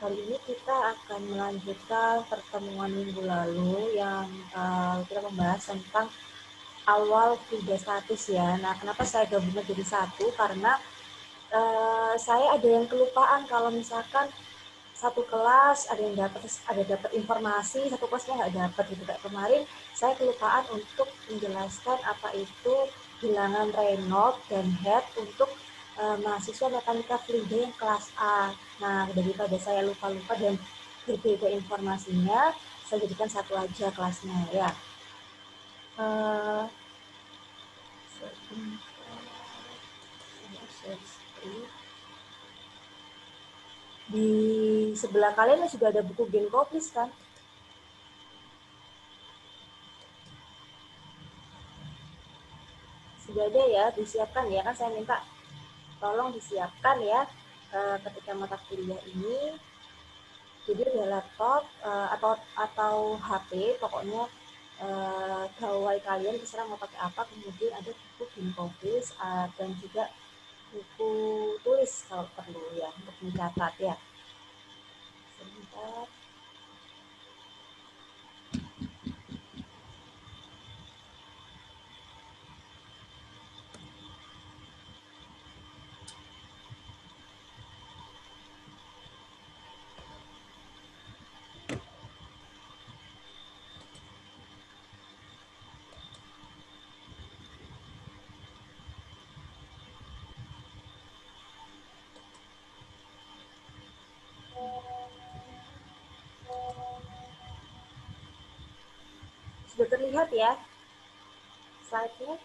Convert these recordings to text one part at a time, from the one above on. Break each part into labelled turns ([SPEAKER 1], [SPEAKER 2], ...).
[SPEAKER 1] Kali ini kita akan melanjutkan pertemuan minggu lalu yang kita membahas tentang awal fluida statis ya. Nah, kenapa saya gabungkan jadi satu? Karena saya ada yang kelupaan kalau misalkan satu kelas ada dapat informasi, satu kelasnya nggak dapat gitu. Kayak kemarin saya kelupaan untuk menjelaskan apa itu bilangan Reynolds dan Head untuk mahasiswa mekanika fluida yang kelas A. Nah, daripada saya lupa-lupa dan berbeda informasinya, saya jadikan satu aja kelasnya ya. Di sebelah kalian sudah ada buku Genkoplis kan? Sudah ada ya, disiapkan ya, kan saya minta tolong disiapkan ya ketika mata kuliah ini. Jadi ada laptop atau HP, pokoknya gawai kalian terserah mau pakai apa. Kemudian ada buku Genkoplis dan juga buku tulis kalau perlu ya untuk mencatat ya. Sebentar. Sudah terlihat ya slide-nya?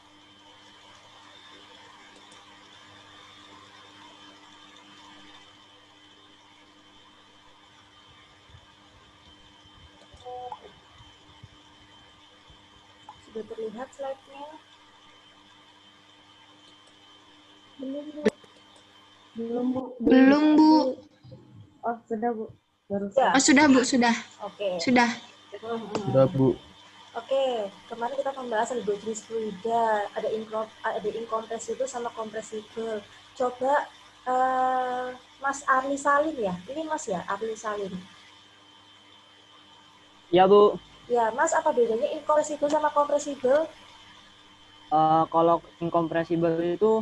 [SPEAKER 1] Sudah terlihat slide-nya?
[SPEAKER 2] Belum, Bu. Belum, Bu.
[SPEAKER 3] Belum, Bu.
[SPEAKER 2] Oh, sudah, Bu. Baru
[SPEAKER 1] Ya.
[SPEAKER 3] Oh, sudah, Bu, sudah.
[SPEAKER 1] Oke.
[SPEAKER 3] Sudah.
[SPEAKER 4] Sudah, Bu.
[SPEAKER 1] Oke, kemarin kita membahas ada dua jenis fluida, ada incompressible sama compressible. Coba Mas Arli Salim ya, ini Mas ya, Arli Salim.
[SPEAKER 5] Ya, Bu.
[SPEAKER 1] Ya, Mas, apa bedanya incompressible sama compressible?
[SPEAKER 5] Kalau incompressible itu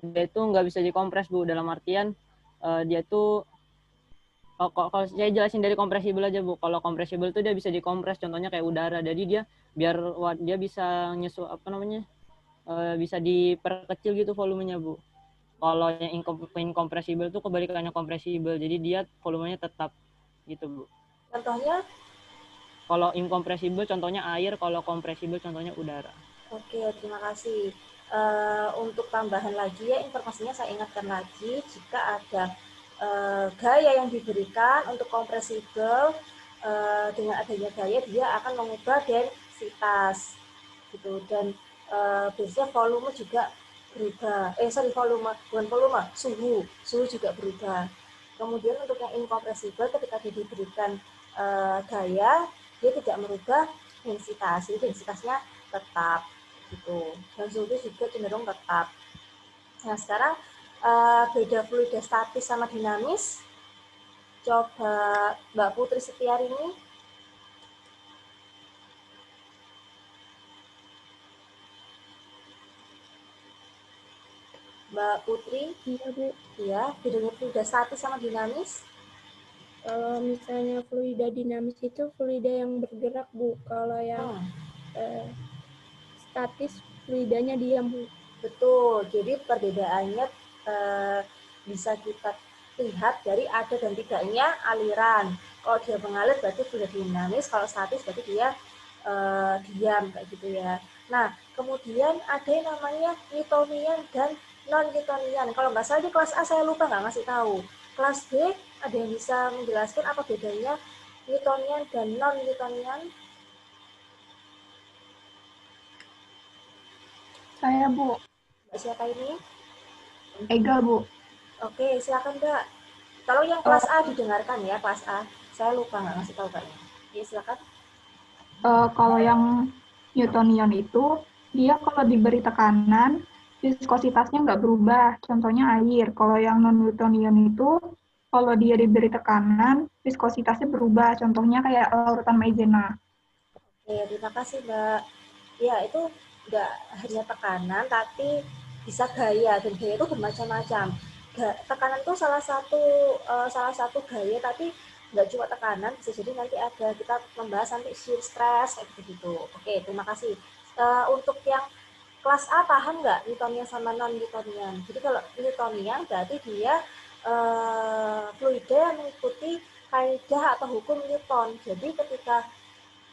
[SPEAKER 5] dia itu nggak bisa dikompres, Bu. Dalam artian dia itu kalau saya jelasin dari compressible aja, Bu. Kalau compressible itu dia bisa dikompres, contohnya kayak udara. Jadi dia biar dia bisa bisa diperkecil gitu volumenya, Bu. Kalau yang incompressible itu kebalikannya compressible. Jadi dia volumenya tetap gitu, Bu.
[SPEAKER 1] Contohnya?
[SPEAKER 5] Kalau incompressible contohnya air, kalau compressible contohnya udara.
[SPEAKER 1] Oke, terima kasih. Untuk tambahan lagi ya, informasinya saya ingatkan lagi, jika ada gaya yang diberikan untuk compressible, dengan adanya gaya dia akan mengubah densitas gitu, dan biasanya volume juga berubah. Suhu juga berubah. Kemudian untuk yang incompressible, ketika dia diberikan gaya, dia tidak merubah densitas, jadi densitasnya tetap gitu, dan suhu juga cenderung tetap. Nah, sekarang beda fluida statis sama dinamis. Coba Mbak Putri Setiarini. Mbak Putri.
[SPEAKER 2] Iya, Bu.
[SPEAKER 1] Iya, bedanya fluida statis sama dinamis.
[SPEAKER 2] Kalau misalnya fluida dinamis itu fluida yang bergerak, Bu. Kalau yang statis fluidanya diam, Bu.
[SPEAKER 1] Betul, jadi perbedaannya bisa kita lihat dari ada dan tidaknya aliran. Kalau dia mengalir berarti fluida dinamis, kalau statis berarti dia diam kayak gitu ya. Nah, kemudian ada yang namanya Newtonian dan non-Newtonian. Kalau nggak salah di kelas A saya lupa nggak ngasih tahu. Kelas B ada yang bisa menjelaskan apa bedanya Newtonian dan non-Newtonian?
[SPEAKER 3] Saya, Bu.
[SPEAKER 1] Mbak siapa ini?
[SPEAKER 3] Ega, Bu.
[SPEAKER 1] Oke, silakan Mbak. Kalau yang kelas A didengarkan ya, kelas A. Saya lupa nggak ngasih tahu kayaknya. Ya, silakan.
[SPEAKER 3] Kalau yang Newtonian itu, dia kalau diberi tekanan, viskositasnya nggak berubah. Contohnya air. Kalau yang non-Newtonian itu, kalau dia diberi tekanan, viskositasnya berubah. Contohnya kayak larutan maizena.
[SPEAKER 1] Oke, terima kasih Mbak. Ya, itu nggak hanya tekanan, tapi bisa gaya, dan gaya itu bermacam-macam. Tekanan itu salah satu gaya, tapi nggak cuma tekanan, bisa jadi nanti ada kita membahas nanti shear stress kayak gitu. Oke, terima kasih. Untuk yang kelas A paham nggak Newtonian sama non Newtonian? Jadi kalau Newtonian berarti dia fluida yang mengikuti kaidah atau hukum Newton. Jadi ketika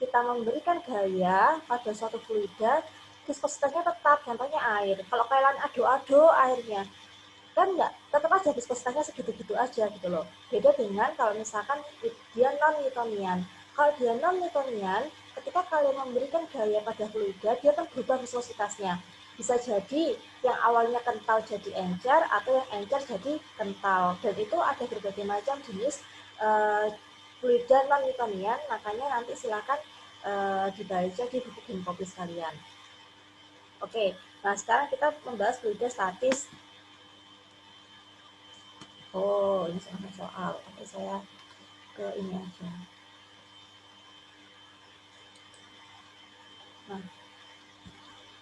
[SPEAKER 1] kita memberikan gaya pada suatu fluida, viskositasnya tetap, contohnya air. Kalau kalian ado-ado airnya, kan nggak, tetap aja viskositasnya segitu-gitu aja gitu loh. Beda dengan kalau misalkan dia non-Newtonian. Kalau dia non-Newtonian, ketika kalian memberikan gaya pada fluida, dia akan berubah viskositasnya. Bisa jadi yang awalnya kental jadi encer, atau yang encer jadi kental. Dan itu ada berbagai macam jenis fluida non-Newtonian, makanya nanti silakan dibaca di buku Ginkopis kalian. Oke, nah sekarang kita membahas fluida statis. Oh, ini soal. Oke, saya ke ini aja. Nah,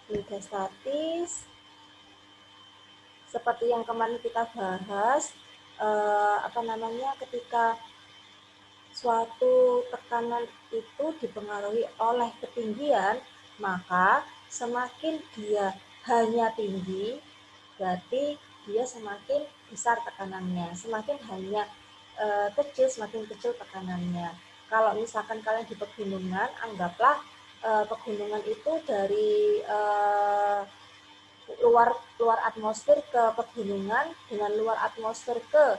[SPEAKER 1] fluida statis seperti yang kemarin kita bahas, ketika suatu tekanan itu dipengaruhi oleh ketinggian, maka semakin dia hanya tinggi, berarti dia semakin besar tekanannya. Semakin hanya kecil, semakin kecil tekanannya. Kalau misalkan kalian di pegunungan, anggaplah pegunungan itu dari luar atmosfer ke pegunungan dengan luar atmosfer ke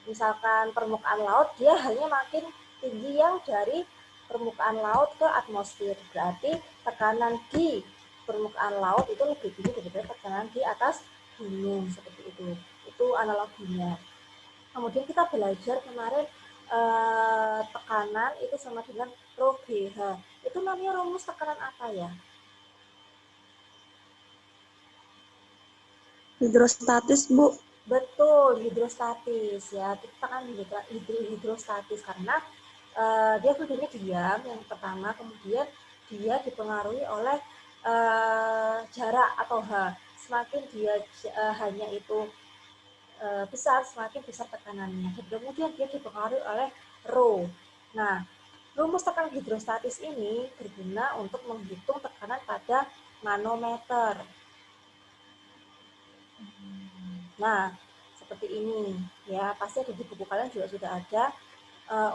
[SPEAKER 1] misalkan permukaan laut, dia hanya makin tinggi yang dari permukaan laut ke atmosfer. Berarti tekanan di permukaan laut itu lebih tinggi daripada tekanan di atas gunung, seperti itu. Itu analoginya. Kemudian kita belajar kemarin tekanan itu sama dengan rho GH. Itu namanya rumus tekanan apa ya?
[SPEAKER 2] Hidrostatis, Bu.
[SPEAKER 1] Betul, hidrostatis ya. Kita kan hidrostatis karena dia fluidnya diam yang pertama, kemudian dia dipengaruhi oleh jarak atau H. Semakin dia hanya itu besar, semakin besar tekanannya. Dan kemudian dia dipengaruhi oleh rho. Nah, rumus tekanan hidrostatis ini berguna untuk menghitung tekanan pada manometer. Nah, seperti ini ya, pasti ada di buku kalian juga sudah ada.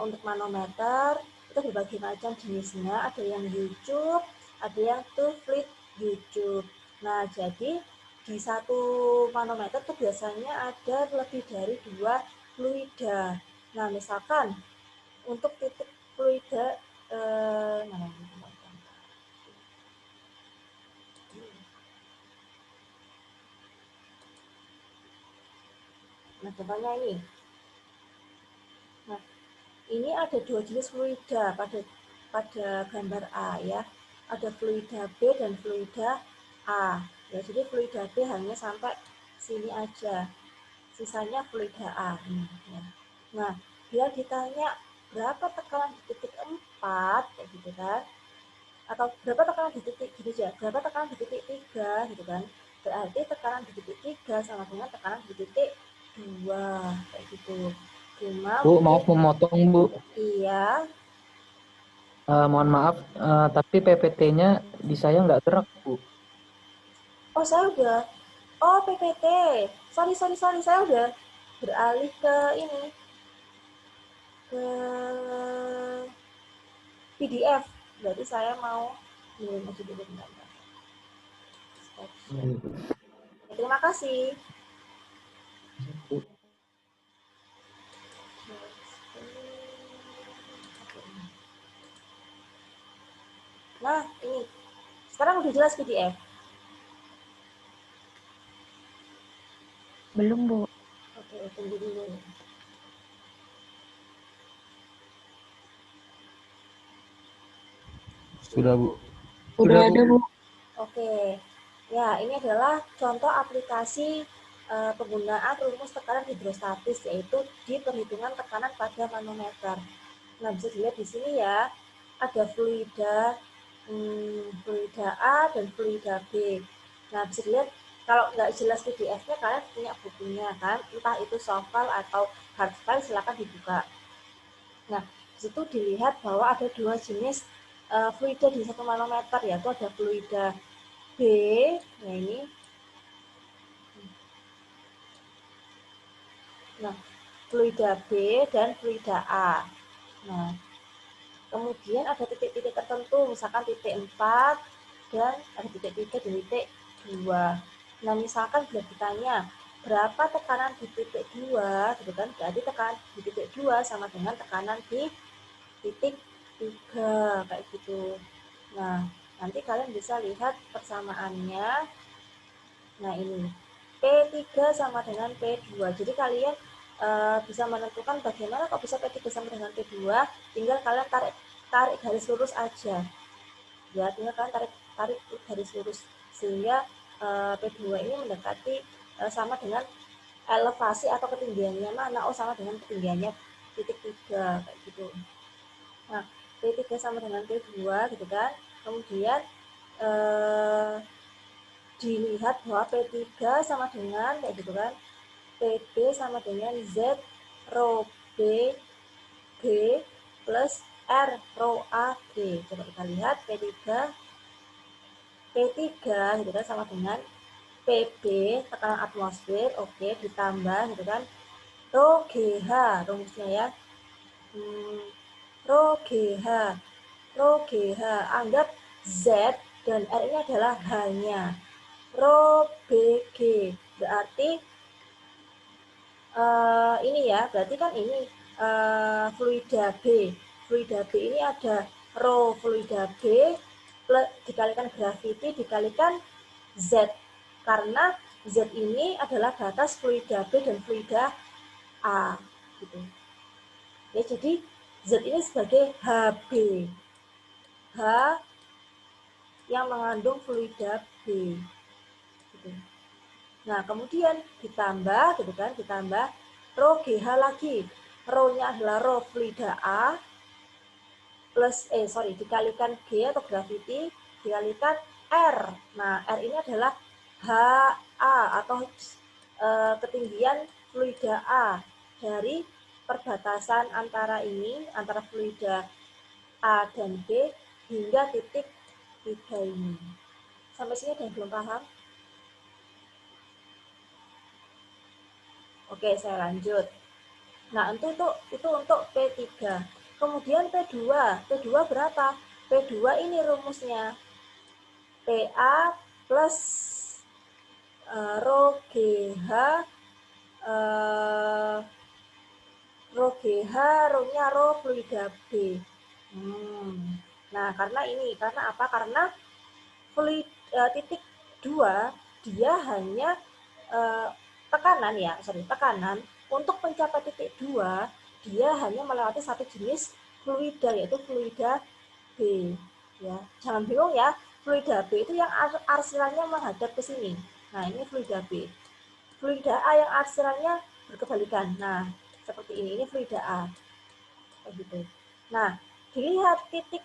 [SPEAKER 1] Untuk manometer itu berbagai macam jenisnya, ada yang U-tube, ada yang two fluid U-tube. Nah, jadi di satu manometer itu biasanya ada lebih dari 2 fluida. Nah, misalkan untuk titik fluida nah, contohnya ini. Nah, ini ada 2 jenis fluida pada gambar A ya. Ada fluida B dan fluida A. Ya, jadi fluida B hanya sampai sini aja. Sisanya fluida A. Ya. Nah, dia ditanya berapa tekanan di titik 4 kayak gitu kan. Atau berapa tekanan di titik gitu ya. Berapa tekanan di titik 3 gitu kan. Berarti tekanan di titik 3 sama dengan tekanan di titik 2 kayak gitu. Cuma
[SPEAKER 4] Bu, maaf memotong, Bu.
[SPEAKER 1] iya.
[SPEAKER 4] Mohon maaf, tapi PPT-nya di saya nggak gerak, Bu.
[SPEAKER 1] Oh, saya udah. Oh, PPT. Sorry. Saya udah beralih ke ini. Ke PDF. Berarti saya mau ngirim aja dulu bentar. Terima kasih. Nah, ini. Sekarang udah jelas PDF.
[SPEAKER 3] Belum, Bu.
[SPEAKER 1] Oke, tunggu dulu.
[SPEAKER 4] Sudah, Bu.
[SPEAKER 3] Udah ada, Bu.
[SPEAKER 1] Oke. Ya, ini adalah contoh aplikasi penggunaan rumus tekanan hidrostatis, yaitu di perhitungan tekanan pada manometer. Nah, bisa dilihat di sini ya, ada fluida A dan fluida B. Nah, bisa dilihat, kalau nggak jelas PDF-nya, kalian punya bukunya kan, entah itu soft file atau hard file, silakan dibuka. Nah, di situ dilihat bahwa ada dua jenis fluida di 1 manometer, yaitu ada fluida B, nah ini. Nah, fluida B dan fluida A. Nah, kemudian ada titik-titik tertentu, misalkan titik 4 dan ada titik 3 dan titik 2. Nah, misalkan bila ditanya berapa tekanan di titik 2, gitu kan, berarti tekanan di titik 2 sama dengan tekanan di titik 3, kayak gitu. Nah, nanti kalian bisa lihat persamaannya. Nah, ini P3 sama dengan P2. Jadi kalian bisa menentukan bagaimana kok bisa P3 sama dengan P2, tinggal kalian tarik garis lurus aja. Ya, tinggal kalian tarik garis lurus sehingga P2 ini mendekati sama dengan elevasi atau ketinggiannya mana? Oh, sama dengan ketinggiannya titik 3, kayak gitu. Nah, P3 sama dengan P2 gitu kan. Kemudian dilihat bahwa P3 sama dengan kayak gitu kan, PB sama dengan Z rho B G plus R rho A G. Coba kita lihat P3 gitu kan, sama dengan PB tekanan atmosfer, oke, ditambah gitu kan rho GH, rumusnya ya, rho GH, anggap Z dan R ini adalah H-nya, rho BG berarti ini ya, berarti kan ini fluida B. Fluida B ini ada rho fluida B dikalikan gravity dikalikan Z. Karena Z ini adalah batas fluida B dan fluida A. Gitu. Ya, jadi Z ini sebagai HB. H yang mengandung fluida B. Gitu. Nah, kemudian ditambah gitu kan, ditambah rho GH lagi. Rho-nya adalah rho fluida A plus dikalikan G atau gravity dikalikan R. Nah, R ini adalah HA atau ketinggian fluida A dari perbatasan antara ini, antara fluida A dan B hingga titik 3 ini. Sampai sini ada yang belum paham? Oke, saya lanjut. Nah, itu untuk P3. Kemudian P2. P2 berapa? P2 ini rumusnya PA plus rho GH rho-nya rho fluida B. Nah, karena apa? Karena titik 2 dia hanya tekanan untuk mencapai titik 2 dia hanya melewati satu jenis fluida, yaitu fluida B. Ya, jangan bingung ya, fluida B itu yang arsirannya menghadap ke sini. Nah, ini fluida B. Fluida A yang arsirannya berkebalikan. Nah, seperti ini fluida A. Kayak gitu. Nah, dilihat titik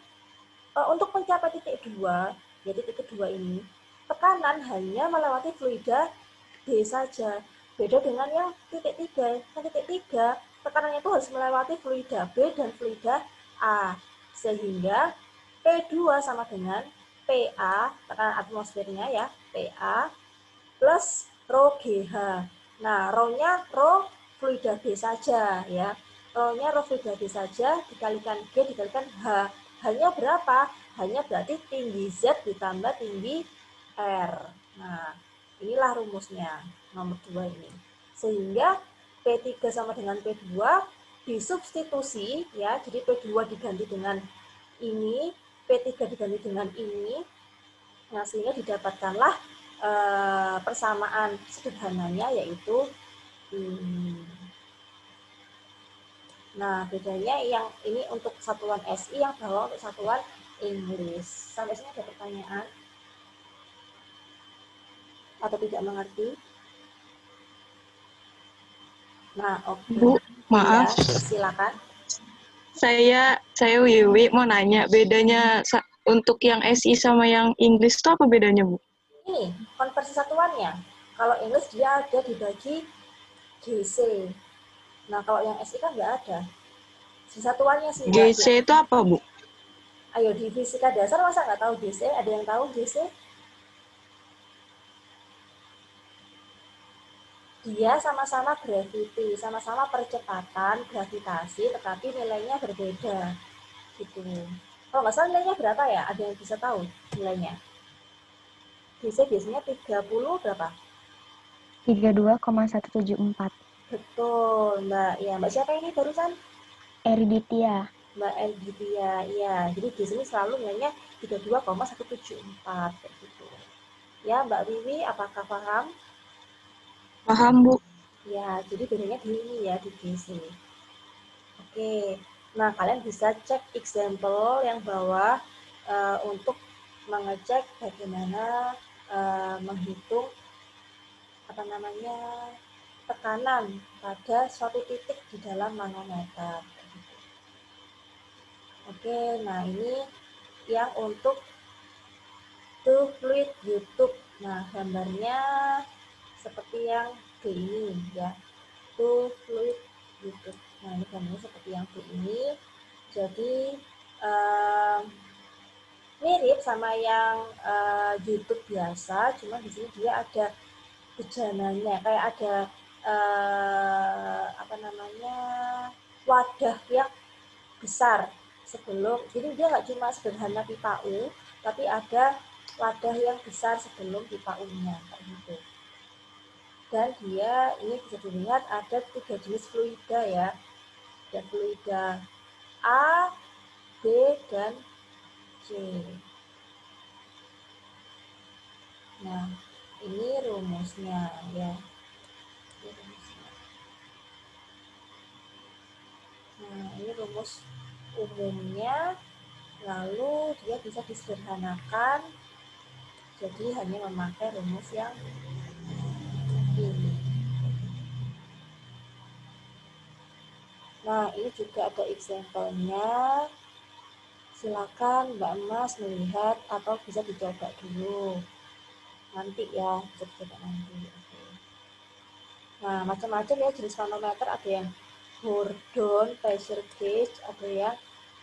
[SPEAKER 1] untuk mencapai titik 2, ya titik kedua ini, tekanan hanya melewati fluida B saja. Beda dengan yang titik 3. Nah, titik 3 tekanannya itu harus melewati fluida B dan fluida A. Sehingga P2 sama dengan PA, tekanan atmosfernya ya, PA plus rho GH. Nah, rho-nya rho fluida B saja ya. Rho-nya rho fluida B saja dikalikan G dikalikan H. Hanya berapa? Hanya berarti tinggi Z ditambah tinggi R. Nah, inilah rumusnya nomor 2 ini. Sehingga P3 sama dengan P2 disubstitusi ya. Jadi P2 diganti dengan ini, P3 diganti dengan ini. Nah, sehingga didapatkanlah persamaan sederhananya yaitu ini. Nah, bedanya yang ini untuk satuan SI, yang bawah untuk satuan Inggris. Sampai sini ada pertanyaan? Atau tidak mengerti? Nah, oke.
[SPEAKER 6] Bu, maaf.
[SPEAKER 1] Iya, silakan.
[SPEAKER 6] Saya Wiwi mau nanya, bedanya untuk yang SI sama yang Inggris itu apa bedanya, Bu?
[SPEAKER 1] Ini konversi satuannya. Kalau English dia ada dibagi GC. Nah, kalau yang SI kan nggak ada. Satuannya sih ya.
[SPEAKER 6] GC itu apa, Bu?
[SPEAKER 1] Ayo di fisika dasar masa nggak tahu GC? Ada yang tahu GC? Dia sama-sama gravity, sama-sama percepatan gravitasi, tetapi nilainya berbeda. Gitu. Kalau nggak salah nilainya berapa ya? Ada yang bisa tahu nilainya? GC biasanya 30 berapa?
[SPEAKER 7] 32,174.
[SPEAKER 1] Betul, Mbak. Ya, Mbak siapa ini barusan?
[SPEAKER 7] Eriditya.
[SPEAKER 1] Mbak Elgitia, ya. Jadi di sini selalu nilainya 32,174 kayak gitu. Ya, Mbak Wiwi, apakah paham?
[SPEAKER 6] Paham, Bu.
[SPEAKER 1] Ya, jadi bedanya di ini ya, di GC. Oke. Nah, kalian bisa cek example yang bawah untuk mengecek bagaimana menghitung apa namanya tekanan pada suatu titik di dalam manometer. Oke, nah ini yang untuk two fluid YouTube. Nah, gambarnya seperti yang di ini ya. Two fluid YouTube. Nah, ini gambarnya seperti yang di ini. Jadi mirip sama yang YouTube biasa, cuma di sini dia ada bejananya, kayak ada apa namanya wadah yang besar sebelum, jadi dia nggak cuma sederhana pipa U, tapi ada wadah yang besar sebelum pipa U-nya kayak gitu. Dan dia ini bisa dilihat ada 3 jenis fluida ya, ada fluida A, B, dan C. Nah, ini rumusnya ya. Nah, ini rumus umumnya, lalu dia bisa disederhanakan jadi hanya memakai rumus yang ini. Nah, ini juga ada example-nya. Silakan Mbak Mas melihat atau bisa dicoba dulu. Nanti ya, bisa dicoba nanti. Oke. Nah, macam-macam ya jenis manometer, ada yang Bourdon, pressure gauge, ada yang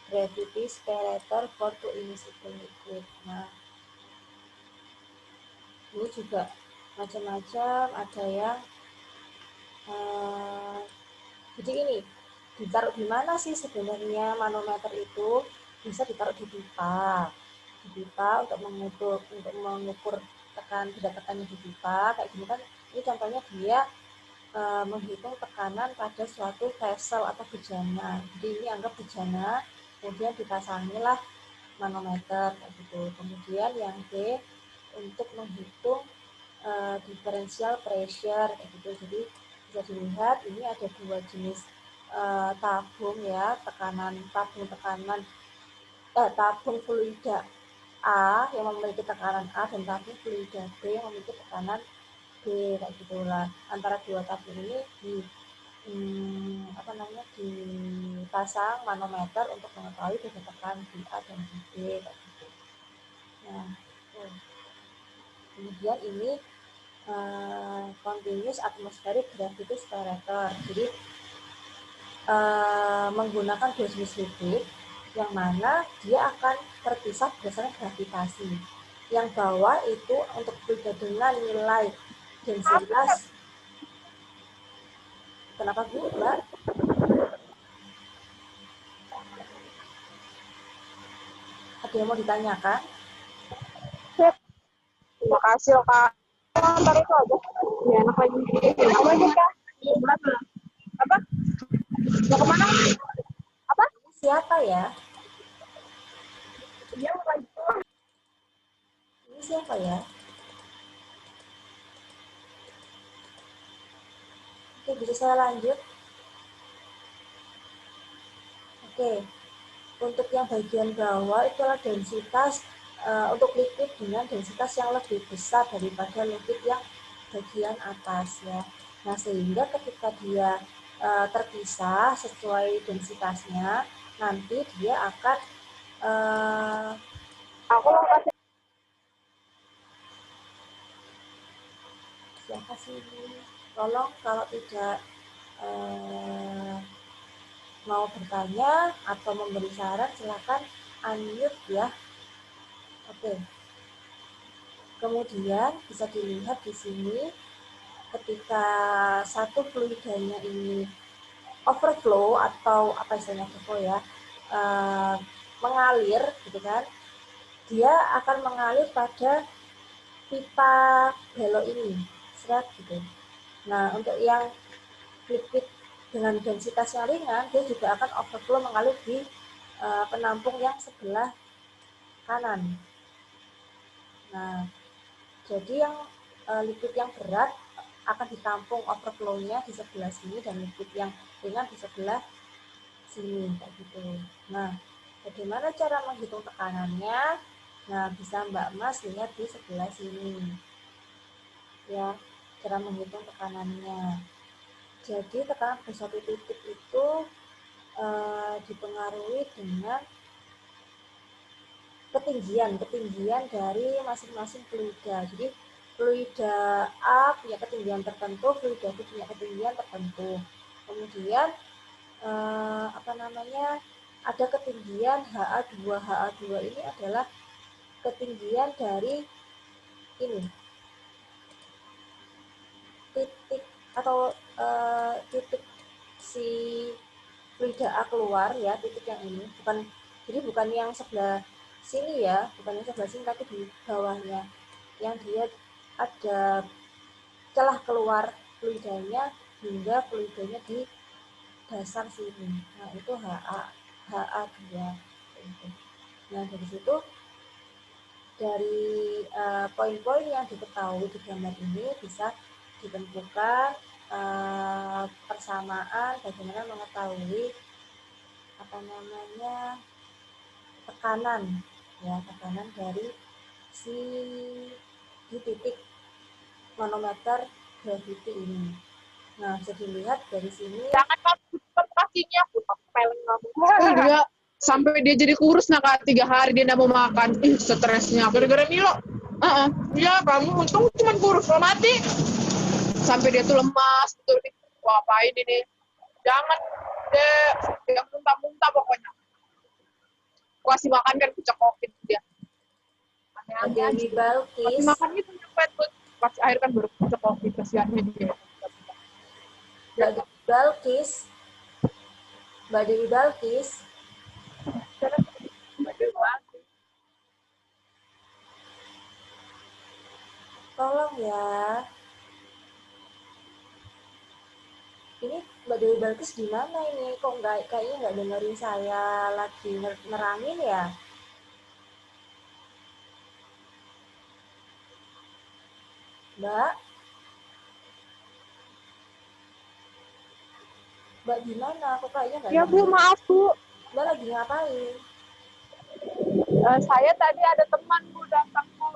[SPEAKER 1] gravity separator for two immiscible liquid. Nah, ini juga macam-macam, ada yang jadi ini ditaruh di mana sih sebenarnya manometer itu? Bisa ditaruh di pipa untuk mengukur beda tekannya di pipa kayak gini kan. Ini contohnya dia menghitung tekanan pada suatu vessel atau bejana. Jadi ini anggap bejana, kemudian dipasangilah manometer kayak gitu. Kemudian yang B untuk menghitung differential pressure kayak gitu. Jadi bisa dilihat ini ada dua jenis tabung ya, tabung fluida A yang memiliki tekanan A dan tabung fluida B yang memiliki tekanan B kayak gitulah. Antara dua tabung ini dipasang manometer untuk mengetahui beda tekanan di A dan di B kayak gitu. Nah, kemudian ini continuous atmospheric gravity separator. Jadi menggunakan dua jenis liquid yang mana dia akan terpisah berdasarkan gravitasi. Yang bawah itu untuk fluida dengan nilai densitas. Kenapa Bu, Mbak? Ada yang mau ditanyakan?
[SPEAKER 3] Terima kasih, Kak. Ntar itu aja. Ya, enak lagi. Apa aja, Kak? Apa? Mau kemana? Apa?
[SPEAKER 1] Siapa ya?
[SPEAKER 3] Dia mau lagi.
[SPEAKER 1] Ini siapa ya? Oke, bisa saya lanjut? Oke, untuk yang bagian bawah itu adalah densitas untuk liquid dengan densitas yang lebih besar daripada liquid yang bagian atas ya. Nah, sehingga ketika dia terpisah sesuai densitasnya, nanti dia akan
[SPEAKER 3] Aku mau kasih
[SPEAKER 1] siapa sih? Tolong kalau tidak mau bertanya atau memberi saran, silakan unmute ya. Oke. Kemudian bisa dilihat di sini ketika satu fluidanya ini overflow atau apa istilahnya overflow ya, mengalir gitu kan, dia akan mengalir pada pipa belok ini, seret gitu. Nah, untuk yang liquid dengan densitas yang ringan, dia juga akan overflow mengalir di penampung yang sebelah kanan. Nah, jadi yang liquid yang berat akan ditampung overflow-nya di sebelah sini dan liquid yang ringan di sebelah sini kayak gitu. Nah, bagaimana cara menghitung tekanannya? Nah, bisa Mbak Mas lihat di sebelah sini. Ya, cara menghitung tekanannya. Jadi tekanan pada suatu titik itu dipengaruhi dengan ketinggian dari masing-masing fluida. Jadi fluida A punya ketinggian tertentu, fluida B punya ketinggian tertentu. Kemudian ada ketinggian HA2. HA2 ini adalah ketinggian dari ini titik atau titik si fluida A keluar ya, titik yang ini bukan yang sebelah sini ya, bukan yang sebelah sini tapi di bawahnya yang dia ada celah keluar fluidanya hingga fluidanya di dasar sini. Nah, itu HA2. Nah, dari situ dari poin-poin yang diketahui di gambar ini bisa ditentukan persamaan bagaimana mengetahui tekanan dari si di titik manometer gravity ini. Nah, bisa dilihat dari sini.
[SPEAKER 3] jangan kasihnya aku peleng kamu. Oh dia sampai dia jadi kurus nah Kak, 3 hari dia nggak mau makan. Stresnya gara-gara Milo. Iya kamu untung cuma kurus lo mati. Sampai dia tuh lemas betul nih. Wah, apain ini? Jangan deh, yang muntah-muntah pokoknya. Aku kasih makan kan kucekokin dia. Aneh-aneh aja.
[SPEAKER 1] Dewi
[SPEAKER 3] Kasih
[SPEAKER 1] Balkis,
[SPEAKER 3] makan itu nyepet tuh. Kasih air kan baru kucekokin kasihannya dia.
[SPEAKER 1] Mbak Dewi Balkis, tolong ya. Ini Mbak Dewi Balkis gimana ini? Kok kayaknya nggak dengerin saya lagi nerangin ya? Mbak gimana? Kok kayaknya nggak
[SPEAKER 3] Ya Bu,
[SPEAKER 1] dengerin?
[SPEAKER 3] maaf Bu.
[SPEAKER 1] Mbak lagi ngapain?
[SPEAKER 3] Saya tadi ada teman Bu datang Bu.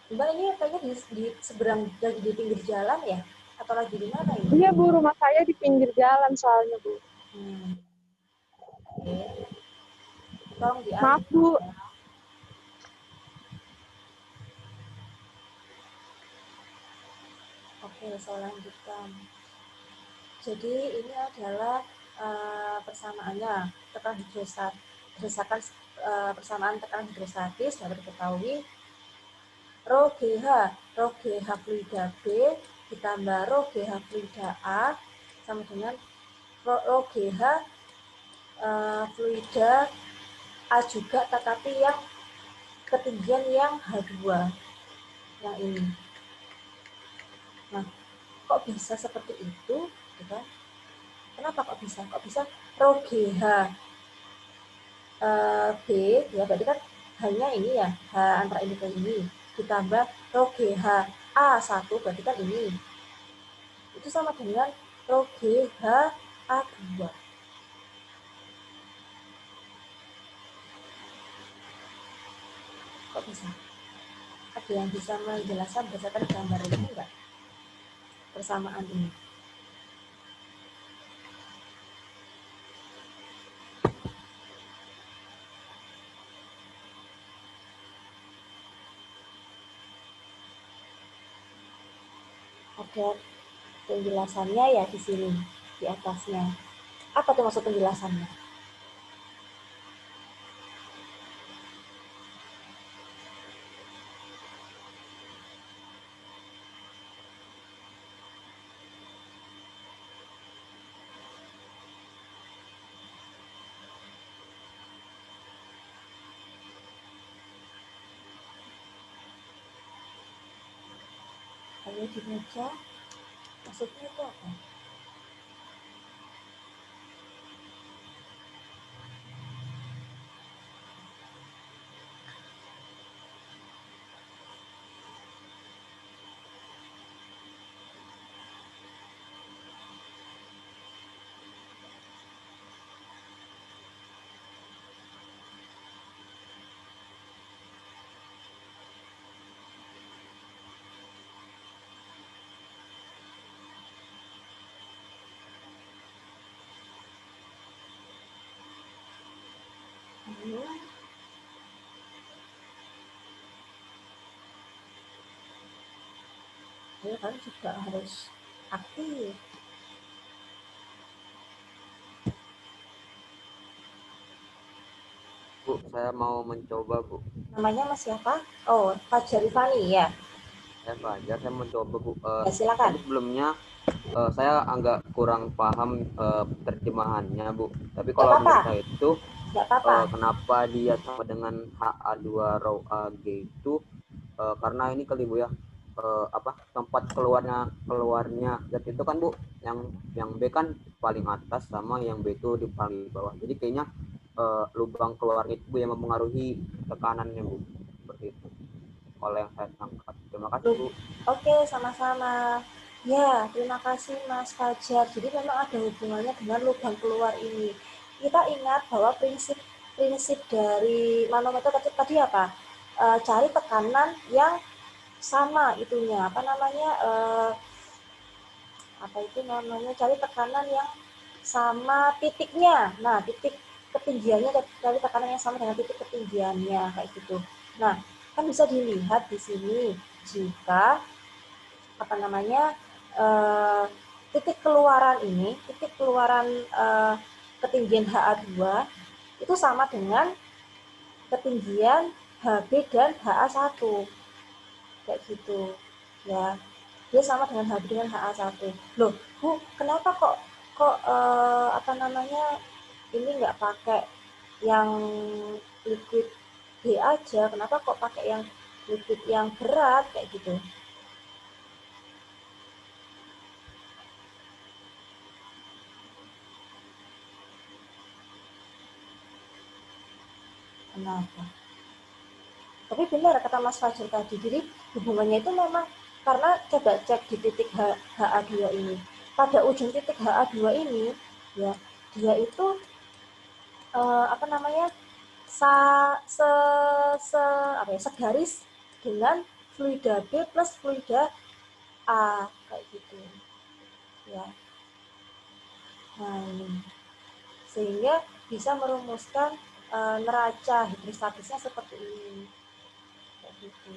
[SPEAKER 1] Mbak ini kayaknya di seberang, lagi di pinggir jalan ya? Atau lagi di mana ini?
[SPEAKER 3] Iya Bu, rumah saya di pinggir jalan soalnya Bu.
[SPEAKER 1] Oke. Tolong
[SPEAKER 3] Maaf Bu.
[SPEAKER 1] Oke, saya lanjutkan. Jadi ini adalah persamaannya tekanan berdasarkan persamaan tekanan hidrostatis dapat diketahui rho GH fluida B ditambah rho GH fluida A sama dengan rho GH fluida A juga, tetapi yang ketinggian yang H2 yang ini. Nah, kok bisa seperti itu? Gitu. Kenapa kok bisa? Kok bisa rho GH B ya, berarti kan hanya ini ya, H antara ini ke ini ditambah rho GH A1 berarti kan ini. Itu sama dengan rho GH A2. Kok bisa? Ada yang bisa menjelaskan berdasarkan gambar ini enggak? Persamaan ini. Ada penjelasannya ya di sini, di atasnya. Apa tuh maksud penjelasannya? Ayo dibaca, maksudnya itu apa? Ayo. Ayo kan juga harus aktif.
[SPEAKER 8] Bu, saya mau mencoba, Bu.
[SPEAKER 1] Namanya Mas siapa? Oh, Fajar Rifani ya.
[SPEAKER 8] Saya Fajar, saya mencoba, Bu.
[SPEAKER 1] Ya, silakan.
[SPEAKER 8] Tadi sebelumnya saya agak kurang paham terjemahannya, Bu. Tapi kalau
[SPEAKER 1] apa-apa.
[SPEAKER 8] menurut saya itu
[SPEAKER 1] Nggak apa-apa.
[SPEAKER 8] kenapa dia sama dengan HA2 raw AG itu karena ini kali, Bu ya. Tempat keluarnya zat itu kan, Bu, yang B kan paling atas sama yang B itu di paling bawah. Jadi kayaknya lubang keluar itu, Bu, yang mempengaruhi tekanannya, Bu. Seperti itu. Kalau yang saya tangkap. Terima kasih, Bu.
[SPEAKER 1] Oke, sama-sama. Ya, terima kasih Mas Fajar. Jadi memang ada hubungannya dengan lubang keluar ini. Kita ingat bahwa prinsip dari manometer tadi apa? Cari tekanan yang sama itunya. Cari tekanan yang sama titiknya. Nah, titik ketinggiannya dari tekanan yang sama dengan titik ketinggiannya kayak gitu. Nah, kan bisa dilihat di sini jika titik keluaran ketinggian HA2 itu sama dengan ketinggian HB dan HA1 kayak gitu ya. Dia sama dengan HB dan HA1. Loh, Bu, kenapa kok ini nggak pakai yang liquid B aja, kenapa kok pakai yang liquid yang berat kayak gitu? Kenapa? Tapi benar kata Mas Fajar tadi, jadi hubungannya itu memang karena coba cek di titik HA2 ini. Pada ujung titik HA2 ini, ya, dia itu segaris dengan fluida B plus fluida A kayak gitu. Ya. Nah, ini. Sehingga bisa merumuskan neraca hidrostatisnya seperti ini. Kayak gitu.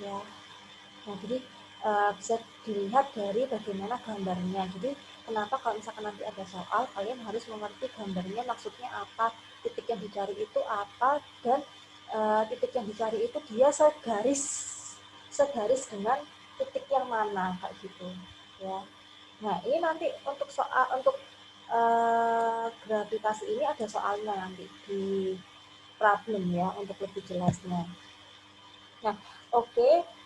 [SPEAKER 1] Ya. Nah, jadi bisa dilihat dari bagaimana gambarnya. Jadi kenapa kalau misalkan nanti ada soal, kalian harus mengerti gambarnya maksudnya apa, titik yang dicari itu apa, dan titik yang dicari itu dia segaris dengan titik yang mana kayak gitu. Ya. Nah, ini nanti untuk gravitasi ini ada soalnya nanti di problem ya untuk lebih jelasnya. Nah, oke.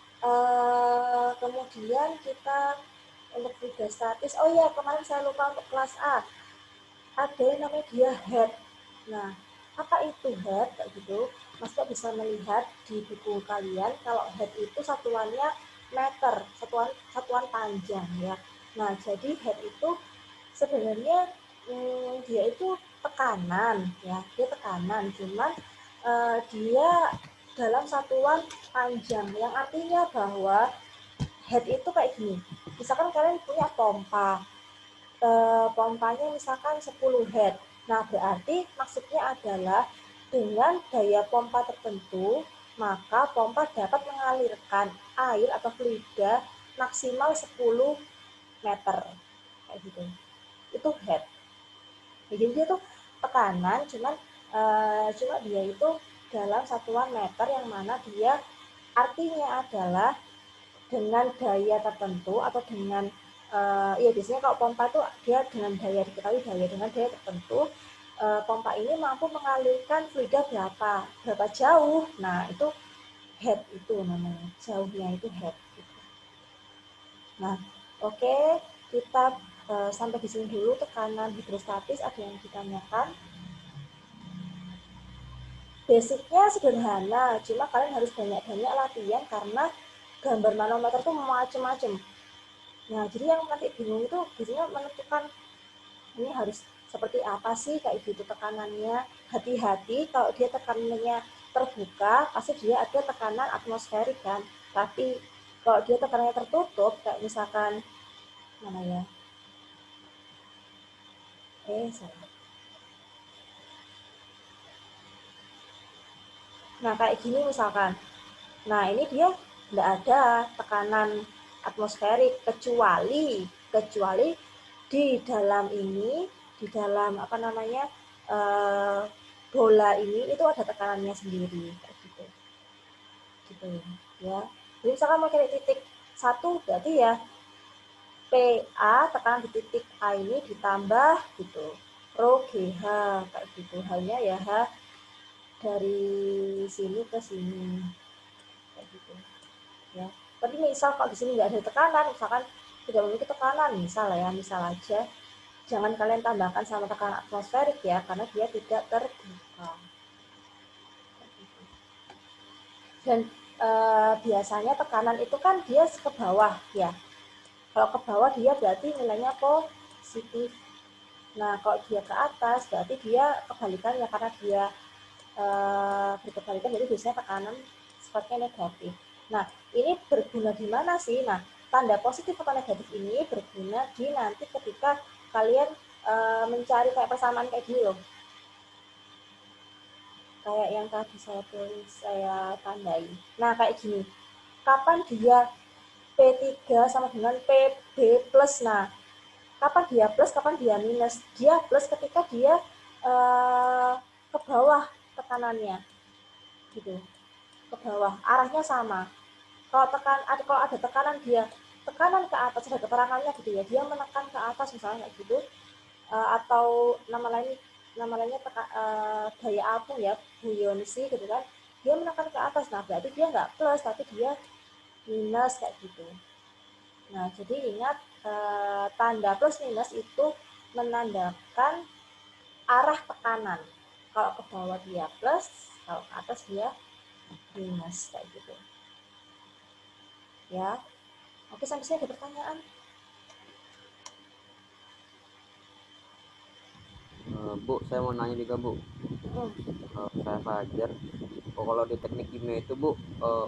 [SPEAKER 1] Kemudian kita untuk hidrostatis. Oh ya, kemarin saya lupa untuk kelas A. Ada yang namanya dia head. Nah, apa itu head? Kayak gitu. Mas bisa melihat di buku kalian kalau head itu satuannya meter, satuan panjang ya. Nah, jadi head itu sebenarnya dia itu tekanan ya, dia tekanan, cuman dia dalam satuan panjang, yang artinya bahwa head itu kayak gini. Misalkan kalian punya pompa, pompanya misalkan 10 head. Nah, berarti maksudnya adalah dengan daya pompa tertentu, maka pompa dapat mengalirkan air atau fluida maksimal 10 meter. Kayak gitu. Itu head. Jadi dia tuh tekanan, cuma dia itu dalam satuan meter yang mana dia artinya adalah dengan daya tertentu atau dengan ya biasanya kalau pompa itu dia dengan daya, diketahui daya dengan daya tertentu, pompa ini mampu mengalirkan fluida berapa jauh. Nah itu head itu namanya, jauhnya itu head gitu. Nah oke, kita sampai di sini dulu tekanan hidrostatis. Ada yang ditanyakan? Basicnya sederhana, cuma kalian harus banyak-banyak latihan karena gambar manometer itu macam-macam. Nah, jadi yang nanti bingung itu biasanya menentukan ini harus seperti apa sih kayak gitu tekanannya. Hati-hati kalau dia tekanannya terbuka, pasti dia ada tekanan atmosferik kan. Tapi kalau dia tekanannya tertutup, kayak misalkan mana ya? Salah. Nah, kayak gini misalkan. Nah, ini dia tidak ada tekanan atmosferik kecuali di dalam ini, di dalam apa namanya bola ini itu ada tekanannya sendiri kayak gitu ya. Jadi misalkan mau cari titik 1 berarti ya PA tekanan di titik A ini ditambah gitu rho GH kayak gitu, hanya ya H dari sini ke sini kayak gitu ya. Tapi misal kalau di sini nggak ada tekanan, misalkan tidak memiliki tekanan, misal aja, jangan kalian tambahkan sama tekanan atmosferik ya, karena dia tidak terbuka. Dan biasanya tekanan itu kan dia ke bawah ya. Kalau ke bawah dia berarti nilainya positif. Nah kalau dia ke atas berarti dia kebalikannya, karena dia berkebalikan, jadi biasanya tekanan sifatnya negatif. Nah, ini berguna di mana sih? Nah, tanda positif atau negatif ini berguna di nanti ketika kalian mencari kayak persamaan kayak gini loh. Kayak yang tadi saya tandai. Nah, kayak gini. Kapan dia P3 sama dengan PB plus? Nah, kapan dia plus, kapan dia minus? Dia plus ketika dia ke bawah tekanannya. Gitu. Ke bawah, arahnya sama. Kalau ada tekanan, dia tekanan ke atas, ada keterangannya gitu ya, dia menekan ke atas misalnya kayak gitu, atau nama lainnya daya apung ya, buoyancy gitu kan, dia menekan ke atas. Nah berarti dia nggak plus tapi dia minus kayak gitu. Nah jadi ingat, tanda plus minus itu menandakan arah tekanan. Kalau ke bawah dia plus, kalau ke atas dia minus kayak gitu ya. Oke, sampai sini ada pertanyaan?
[SPEAKER 8] Bu, saya mau nanya juga Bu. Saya Fajar. Kalau di teknik kimia itu Bu,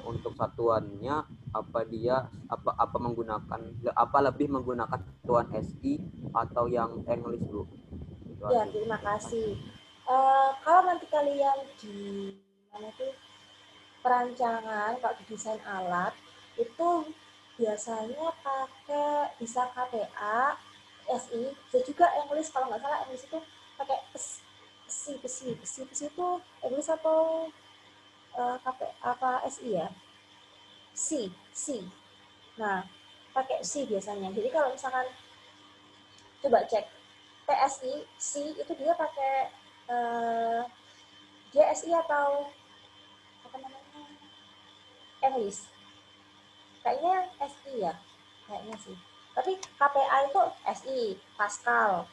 [SPEAKER 8] untuk satuannya apa menggunakan lebih menggunakan satuan SI atau yang English Bu?
[SPEAKER 1] Ya, terima kasih. Kalau nanti kalian di mana tuh perancangan, kalau di desain alat itu biasanya pakai bisa KPA, SI, dan juga English. Kalau nggak salah English itu pakai besi itu English atau SI ya? C. Nah, pakai C biasanya. Jadi kalau misalkan coba cek PSI, C itu dia pakai dia SI atau apa namanya? English. Kayaknya SI ya, kayaknya sih. Tapi KPA itu SI, Pascal.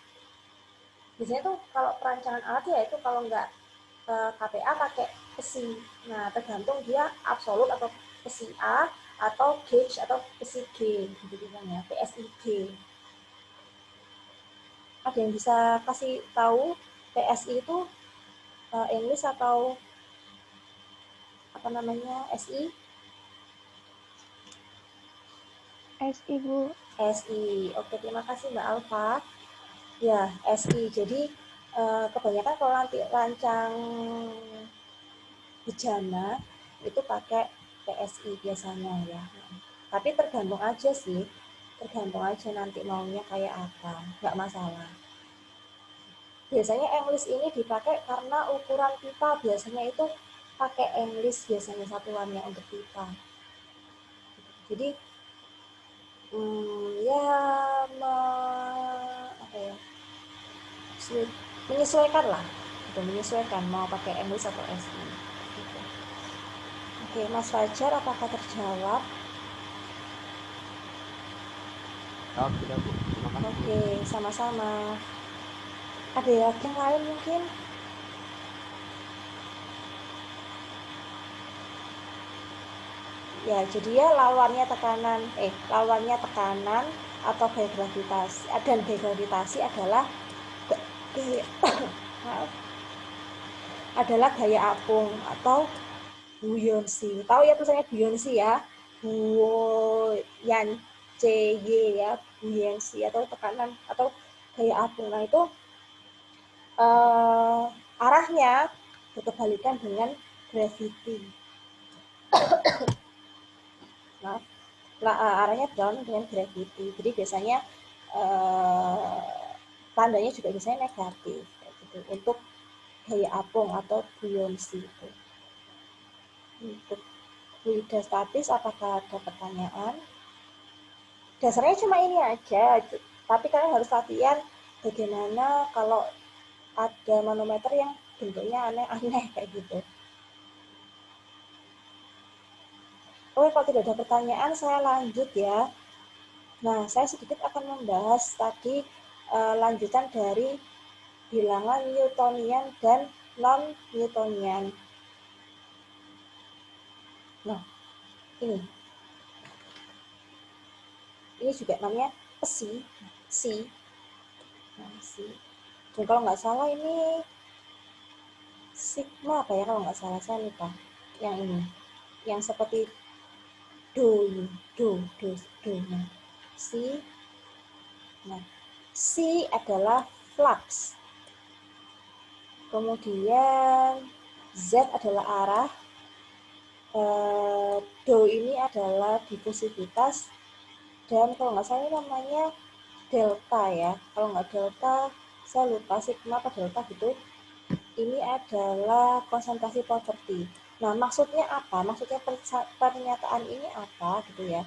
[SPEAKER 1] Biasanya tuh kalau perancangan alat ya itu kalau nggak KPA pakai besi. Nah tergantung dia absolut atau besi A atau gauge atau besi G, gitu ya, PSI G. Ada yang bisa kasih tahu PSI itu English atau apa namanya SI?
[SPEAKER 7] SI, Bu.
[SPEAKER 1] SI. Oke, terima kasih Mbak Alfa. Ya, SI. Jadi kebanyakan kalau nanti rancang bejana itu pakai PSI biasanya ya. Tapi tergantung aja sih, tergantung aja nanti maunya kayak apa, nggak masalah. Biasanya English ini dipakai karena ukuran pipa biasanya itu pakai English biasanya satuannya untuk pipa. Jadi ya apa ya, menyesuaikan lah, gitu, menyesuaikan mau pakai English atau SI. Gitu. Oke, Mas Fajar, apakah terjawab?
[SPEAKER 8] Jawab sudah Bu. Terima kasih.
[SPEAKER 1] Oke, sama-sama. Ada yang lain mungkin? Ya, jadi ya lawannya tekanan atau gaya gravitasi, dan gaya gravitasi adalah adalah gaya apung atau buoyancy. Tahu ya tulisannya buoyancy ya? buoyancy ya, buoyancy atau tekanan atau gaya apung. Nah, itu arahnya berkebalikan dengan gravity. Maaf. Arahnya berlawanan dengan gravity. Jadi biasanya tandanya juga biasanya negatif gitu, untuk gaya apung atau buoyancy itu. Untuk fluida statis, apakah ada pertanyaan? Dasarnya cuma ini aja, tapi kalian harus latihan bagaimana kalau ada manometer yang bentuknya aneh-aneh kayak gitu. Oke, kalau tidak ada pertanyaan, saya lanjut ya. Nah, saya sedikit akan membahas tadi lanjutan dari bilangan Newtonian dan non-Newtonian. Nah, ini juga namanya psi. Nah, dan kalau nggak salah ini sigma apa ya, kalau nggak salah, saya lupa. Yang ini, yang seperti do. Nah, C adalah flux. Kemudian Z adalah arah. Do ini adalah difusivitas. Dan kalau nggak salah ini namanya delta ya. Kalau nggak delta, saya lupa sigma apa delta gitu. Ini adalah konsentrasi properti. Nah, maksudnya apa? Maksudnya pernyataan ini apa gitu ya.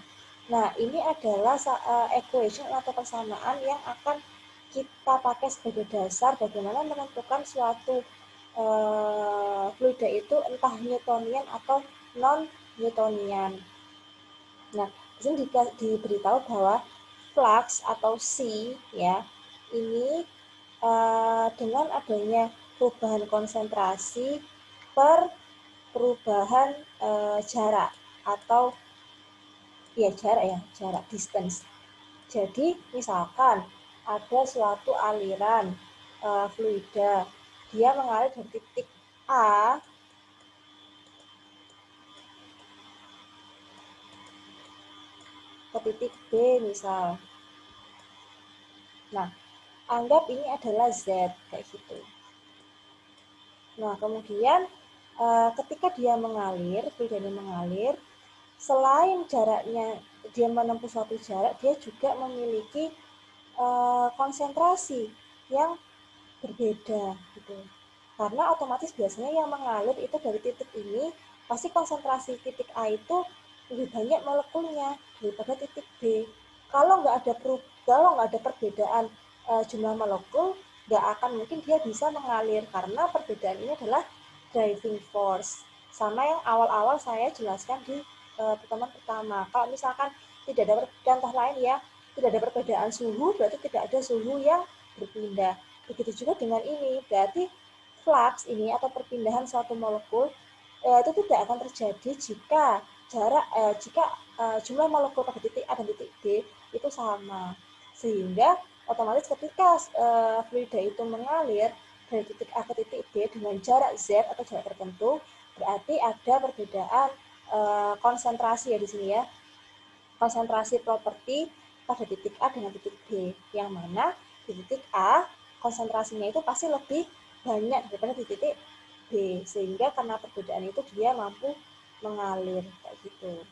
[SPEAKER 1] Nah, ini adalah equation atau persamaan yang akan kita pakai sebagai dasar bagaimana menentukan suatu fluida itu entah Newtonian atau non-Newtonian. Nah, di sini diberitahu bahwa flux atau C ya, ini dengan adanya perubahan konsentrasi per perubahan jarak atau ya jarak distance. Jadi misalkan ada suatu aliran fluida, dia mengalir dari titik A ke titik B misal. Nah, anggap ini adalah Z kayak gitu. Nah, kemudian ketika dia mengalir, fluidanya mengalir, selain jaraknya dia menempuh suatu jarak, dia juga memiliki konsentrasi yang berbeda gitu. Karena otomatis biasanya yang mengalir itu dari titik ini pasti konsentrasi titik A itu lebih banyak molekulnya daripada titik B. Kalau nggak ada perbedaan jumlah molekul, nggak akan mungkin dia bisa mengalir karena perbedaan ini adalah driving force. Sama yang awal-awal saya jelaskan di pertemuan pertama. Kalau misalkan tidak ada contoh lain ya, tidak ada perbedaan suhu, berarti tidak ada suhu yang berpindah. Begitu juga dengan ini, berarti flux ini atau perpindahan suatu molekul itu tidak akan terjadi jika jumlah molekul pada titik A dan titik B itu sama. Sehingga otomatis ketika fluida itu mengalir dari titik A ke titik B dengan jarak Z atau jarak tertentu, berarti ada perbedaan konsentrasi ya di sini ya. Konsentrasi properti pada titik A dengan titik B, yang mana di titik A konsentrasinya itu pasti lebih banyak daripada di titik B, sehingga karena perbedaan itu dia mampu mengalir kayak gitu.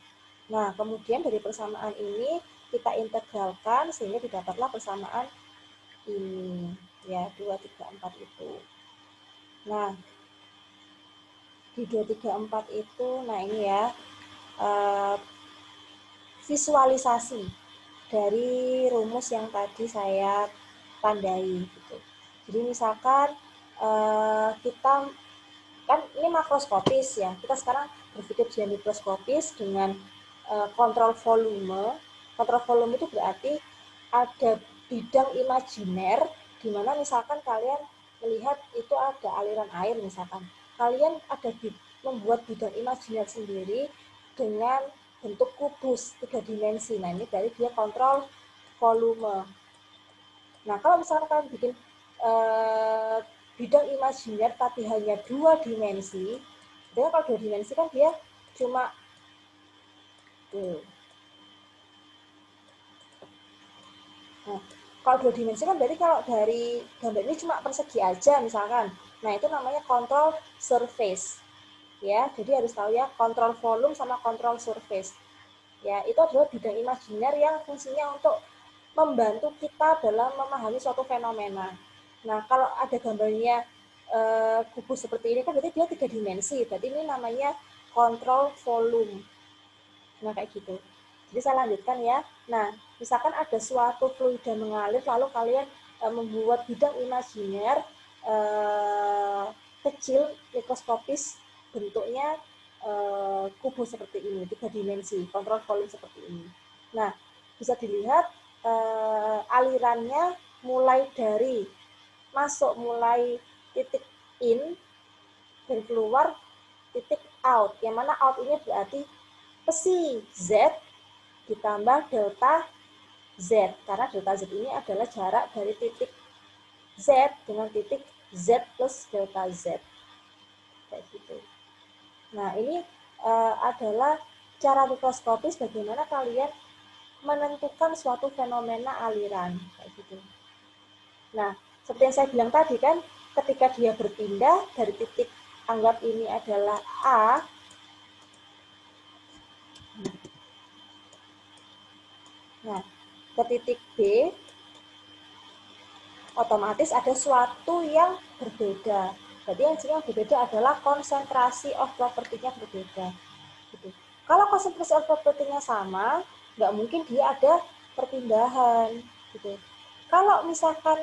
[SPEAKER 1] Nah, kemudian dari persamaan ini kita integralkan sehingga didapatlah persamaan ini ya 2, 3, 4 itu. Nah, di 2, 3, 4 itu, nah ini ya visualisasi dari rumus yang tadi saya tandai gitu. Jadi misalkan kita kan ini makroskopis ya, kita sekarang berpikir dia mikroskopis dengan kontrol volume. Kontrol volume itu berarti ada bidang imajiner di mana misalkan kalian melihat itu ada aliran air misalkan. Kalian ada membuat bidang imajiner sendiri dengan bentuk kubus 3 dimensi. Nah, ini dari dia kontrol volume. Nah, kalau misalkan kalian bikin bidang imajiner tapi hanya 2 dimensi, jadi kalau 2 dimensi kan dia cuma tuh. Nah, kalau 2 dimensi kan berarti kalau dari gambar ini cuma persegi aja misalkan. Nah, itu namanya kontrol surface. Ya, jadi harus tahu ya kontrol volume sama kontrol surface. Ya, itu adalah bidang imajiner yang fungsinya untuk membantu kita dalam memahami suatu fenomena. Nah, kalau ada gambarnya kubus seperti ini kan berarti dia 3 dimensi. Berarti ini namanya kontrol volume. Nah, kayak gitu. Jadi saya lanjutkan ya. Nah, misalkan ada suatu fluida mengalir lalu kalian membuat bidang imajiner kecil mikroskopis bentuknya kubus seperti ini, 3 dimensi, kontrol volume seperti ini. Nah, bisa dilihat alirannya mulai dari masuk mulai titik in dan keluar titik out. Yang mana out ini berarti psi Z ditambah delta Z. Karena delta Z ini adalah jarak dari titik Z dengan titik Z plus delta Z. Kayak gitu. Nah, ini adalah cara mikroskopis bagaimana kalian menentukan suatu fenomena aliran. Kayak gitu. Nah, seperti yang saya bilang tadi kan, ketika dia berpindah dari titik, anggap ini adalah A, nah, ke titik B, otomatis ada suatu yang berbeda. Jadi yang berbeda adalah konsentrasi of property-nya berbeda. Gitu. Kalau konsentrasi of property-nya sama, nggak mungkin dia ada perpindahan. Gitu. Kalau misalkan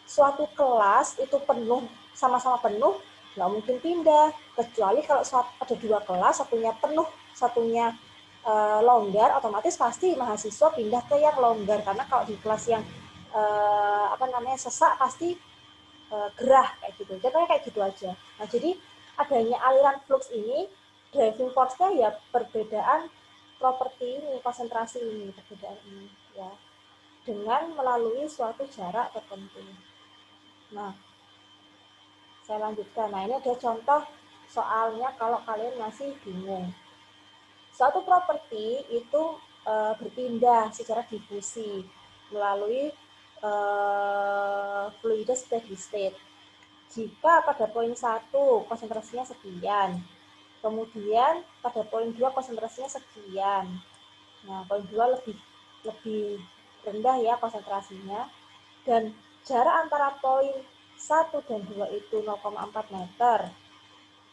[SPEAKER 1] suatu kelas itu penuh, sama-sama penuh, nggak mungkin pindah. Kecuali kalau ada 2 kelas, satunya penuh, satunya longgar, otomatis pasti mahasiswa pindah ke yang longgar. Karena kalau di kelas yang sesak pasti gerah kayak gitu. Contohnya kayak gitu aja. Nah, jadi adanya aliran flux ini, driving force-nya ya perbedaan properti ini, konsentrasi ini, perbedaan ini ya. Dengan melalui suatu jarak tertentu. Nah, saya lanjutkan. Nah, ini ada contoh soalnya kalau kalian masih bingung. Suatu properti itu berpindah secara difusi melalui fluida steady state. Jika pada poin 1 konsentrasinya sekian, kemudian pada poin 2 konsentrasinya sekian. Nah, poin 2 lebih rendah ya konsentrasinya, dan jarak antara poin 1 dan 2 itu 0,4 meter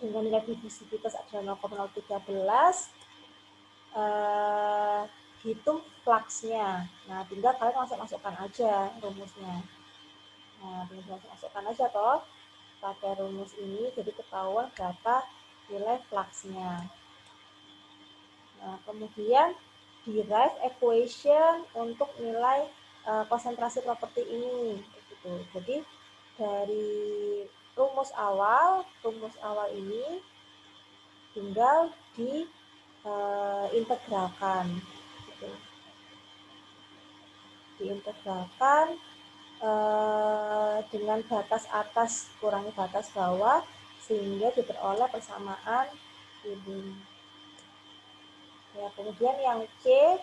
[SPEAKER 1] dengan nilai divisibilitas adalah 0,013, hitung fluxnya. Nah, tinggal kalian masukkan aja rumusnya. Nah, tinggal masukkan aja toh pakai rumus ini, jadi ketahuan berapa nilai fluxnya. Nah, kemudian derive equation untuk nilai konsentrasi properti ini. Gitu. Jadi dari rumus awal ini tinggal diintegralkan. Gitu. Diintegralkan dengan batas atas kurangi batas bawah sehingga diperoleh persamaan ini. Ya, kemudian yang C,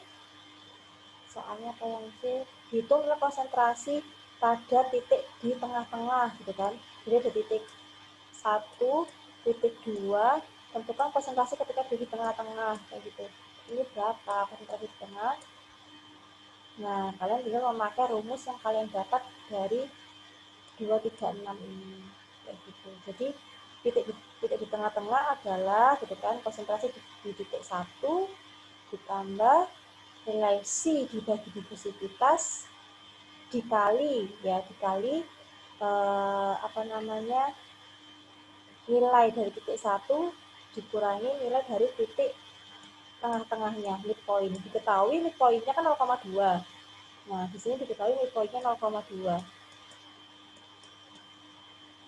[SPEAKER 1] soalnya apa yang C? Hitung konsentrasi pada titik di tengah-tengah gitu kan. Jadi ada titik 1, titik 2, tentukan konsentrasi ketika di tengah-tengah, kayak gitu. Ini berapa konsentrasi di tengah? Nah, kalian tinggal memakai rumus yang kalian dapat dari 236 ini, kayak gitu. Jadi titik di tengah-tengah adalah gitu kan, konsentrasi di titik 1 ditambah nilai C dibagi difusivitas dikali nilai dari titik 1 dikurangi nilai dari titik tengah-tengahnya, midpoint. Diketahui midpointnya kan 0,2. Nah, di sini diketahui midpointnya 0,2.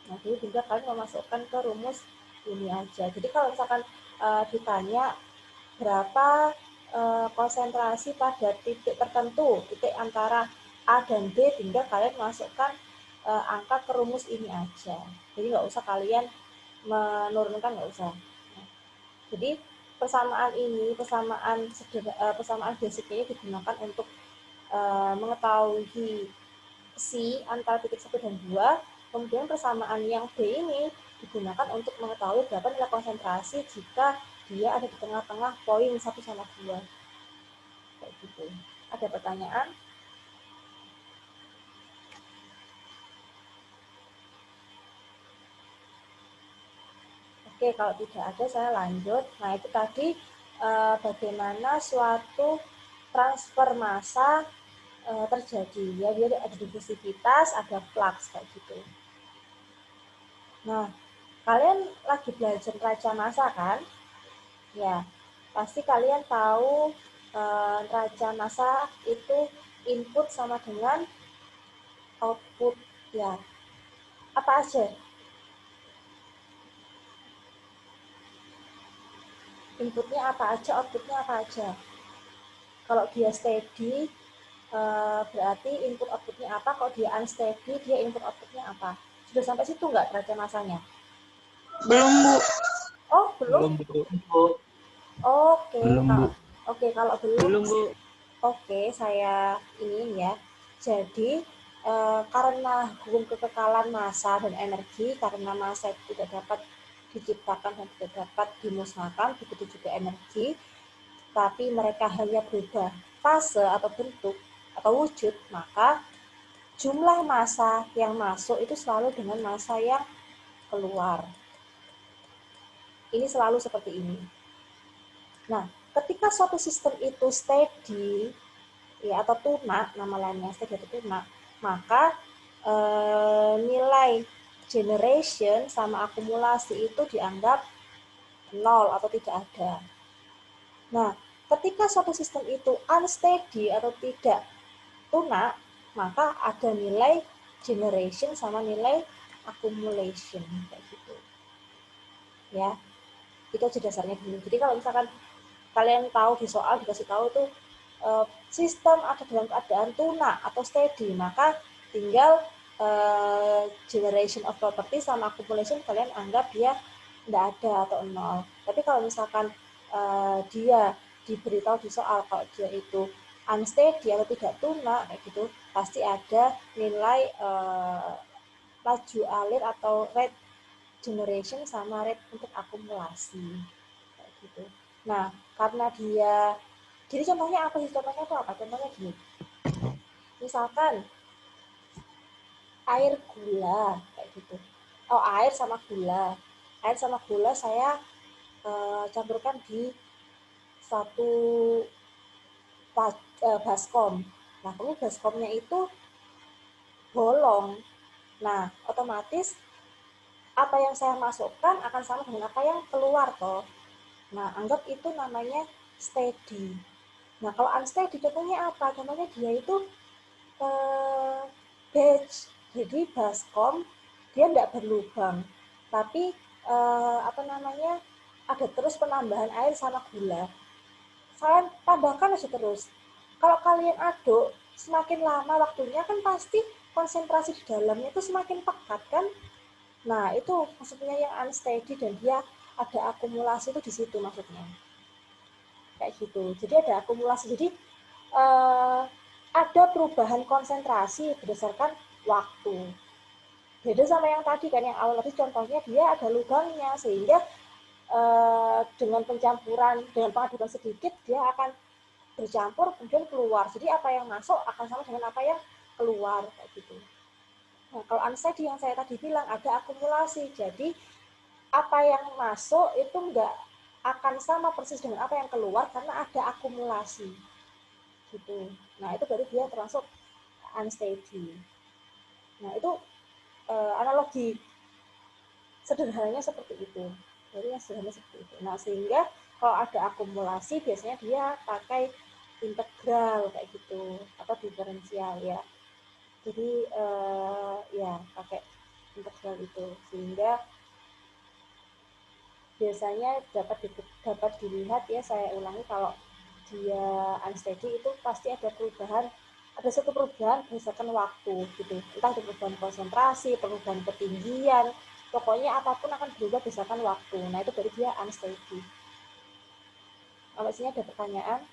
[SPEAKER 1] Nah, jadi tinggal kalian memasukkan ke rumus ini aja. Jadi kalau misalkan ditanya berapa konsentrasi pada titik tertentu, titik antara A dan B, tinggal kalian masukkan angka ke rumus ini aja. Jadi nggak usah kalian menurunkan, nggak usah. Jadi persamaan ini, persamaan basicnya digunakan untuk mengetahui C antara titik 1 dan 2, kemudian persamaan yang B ini digunakan untuk mengetahui berapa nilai konsentrasi jika dia ada di tengah-tengah poin 1 sama 2. Kayak gitu. Ada pertanyaan? Oke, kalau tidak ada saya lanjut. Nah, itu tadi bagaimana suatu transfer massa terjadi. Ya, dia ada difusivitas, ada flux kayak gitu. Nah, kalian lagi belajar neraca massa kan? Ya, pasti kalian tahu neraca massa itu input sama dengan output ya. Apa aja? Inputnya apa aja, outputnya apa aja? Kalau dia steady, berarti input outputnya apa? Kalau dia unsteady, dia input outputnya apa? Sudah sampai situ nggak neraca massanya?
[SPEAKER 6] Belum, Bu.
[SPEAKER 1] Oh, belum? Oke, kalau belum.
[SPEAKER 5] Belum, Bu.
[SPEAKER 1] Oke, saya ini ya. Jadi, karena hukum kekekalan massa dan energi, karena massa itu tidak dapat diciptakan dan tidak dapat dimusnahkan, begitu juga energi, tapi mereka hanya berubah fase atau bentuk atau wujud, maka jumlah massa yang masuk itu selalu dengan massa yang keluar. Ini selalu seperti ini. Nah, ketika suatu sistem itu steady, ya, atau tunak, nama lainnya steady atau tunak, maka nilai generation sama akumulasi itu dianggap nol atau tidak ada. Nah, ketika suatu sistem itu unsteady atau tidak tunak, maka ada nilai generation sama nilai accumulation kayak gitu. Ya, itu aja dasarnya dulu. Jadi kalau misalkan kalian tahu di soal dikasih tahu tuh sistem ada dalam keadaan tunak atau steady, maka tinggal generation of property sama accumulation kalian anggap dia tidak ada atau nol. Tapi kalau misalkan dia diberitahu di soal kalau dia itu unsteady atau tidak tunak kayak gitu, pasti ada nilai laju alir atau rate generation sama rate untuk akumulasi kayak gitu. Nah, karena dia, jadi contohnya apa sih? Contohnya itu apa? Contohnya gini, misalkan air gula kayak gitu. Oh, air sama gula saya campurkan di satu baskom. Nah, kemudian baskomnya itu bolong. Nah, otomatis apa yang saya masukkan akan sama dengan apa yang keluar toh. Nah, anggap itu namanya steady. Nah, kalau unsteady contohnya apa? Contohnya dia itu batch. Jadi baskom dia tidak berlubang, tapi ada terus penambahan air sama gula. Saya tambahkan aja terus. Kalau kalian aduk, semakin lama waktunya kan pasti konsentrasi di dalamnya itu semakin pekat kan? Nah, itu maksudnya yang unsteady dan dia ada akumulasi itu di situ maksudnya. Kayak gitu. Jadi ada akumulasi. Jadi ada perubahan konsentrasi berdasarkan waktu. Beda sama yang tadi kan, yang awal tadi contohnya dia ada lubangnya, sehingga dengan pencampuran, dengan pengadukan sedikit, dia akan bercampur kemudian keluar. Jadi apa yang masuk akan sama dengan apa yang keluar kayak gitu. Nah, kalau unsteady yang saya tadi bilang ada akumulasi. Jadi apa yang masuk itu enggak akan sama persis dengan apa yang keluar karena ada akumulasi. Gitu. Nah, itu baru dia termasuk unsteady. Nah, itu analogi sederhananya seperti itu. Jadi yang sederhana seperti itu. Nah, sehingga kalau ada akumulasi biasanya dia pakai integral kayak gitu atau diferensial ya. Jadi ya pakai integral itu, sehingga biasanya dapat dilihat ya, saya ulangi, kalau dia unsteady itu pasti ada perubahan, ada satu perubahan berdasarkan waktu gitu, entah itu perubahan konsentrasi, perubahan ketinggian, pokoknya apapun akan berubah berdasarkan waktu. Nah, itu baru dia unsteady. Kalau sini ada pertanyaan?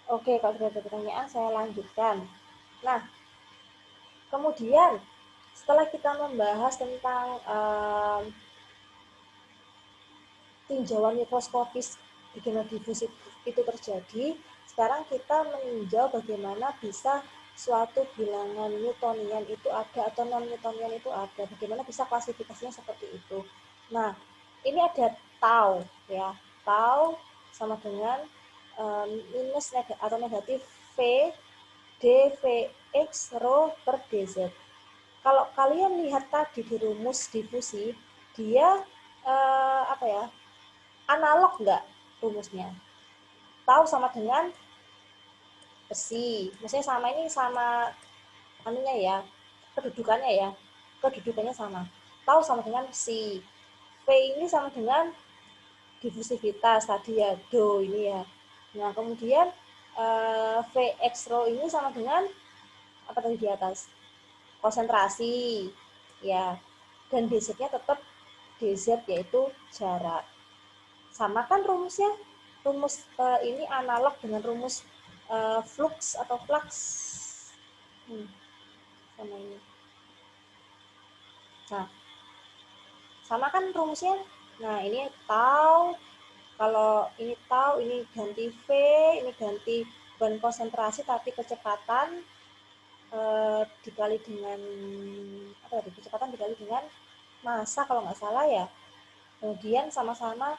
[SPEAKER 1] Oke, kalau sudah ada pertanyaan saya lanjutkan. Nah, kemudian setelah kita membahas tentang tinjauan mikroskopis bagaimana difusi itu terjadi, sekarang kita meninjau bagaimana bisa suatu bilangan Newtonian itu ada atau non Newtonian itu ada, bagaimana bisa klasifikasinya seperti itu. Nah, ini ada tau ya, tau sama dengan minus atau negatif V dVx rho per dz. Kalau kalian lihat tadi di rumus difusi, dia apa ya, analog nggak rumusnya? Tahu sama dengan besi, maksudnya sama, ini sama anunya ya, kedudukannya sama. Tahu sama dengan besi. V ini sama dengan difusivitas tadi ya, do ini ya. Nah, kemudian Vx rho ini sama dengan apa tadi di atas? Konsentrasi ya. Dan dz-nya tetap dz, yaitu jarak. Sama kan rumusnya? Rumus ini analog dengan rumus flux atau flux. Sama ini. Nah, sama kan rumusnya? Nah, ini tau. Kalau ini tau, ini ganti V, ini ganti bukan konsentrasi tapi kecepatan dikali dengan apa tadi? Kecepatan dikali dengan massa kalau nggak salah ya. Kemudian sama-sama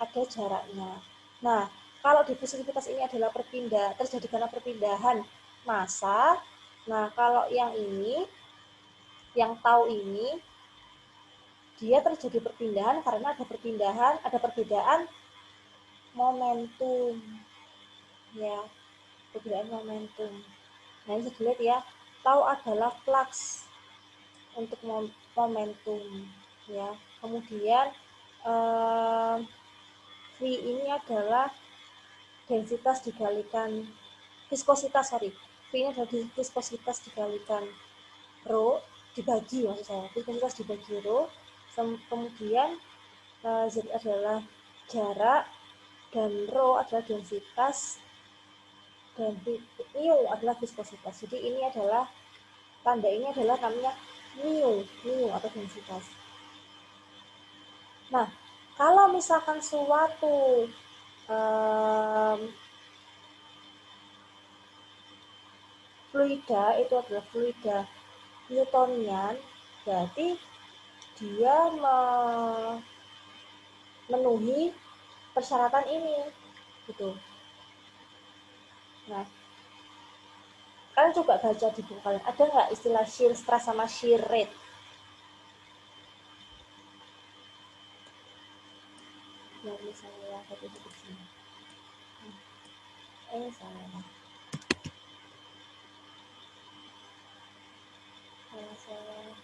[SPEAKER 1] ada jaraknya. Nah, kalau difusivitas ini adalah terjadi karena perpindahan massa. Nah, kalau yang ini, yang tau ini, dia terjadi perpindahan karena ada perbedaan momentum ya, perbedaan momentum. Nah, ini dilihat ya, tau adalah flux untuk momentum ya. Kemudian V ini adalah densitas dikalikan viskositas, V ini adalah viskositas dikalikan rho dibagi, maksud saya viskositas dibagi rho. Kemudian Z adalah jarak dan rho adalah densitas dan mu adalah viskositas. Jadi ini adalah tanda ini adalah namanya mu atau densitas. Nah, kalau misalkan suatu fluida itu adalah fluida Newtonian, berarti dia memenuhi persyaratan ini gitu. Nah, kalian coba baca di buku kalian, ada nggak istilah shear stress sama shear rate? Ya, misalnya satu di sini. Salah. Salah.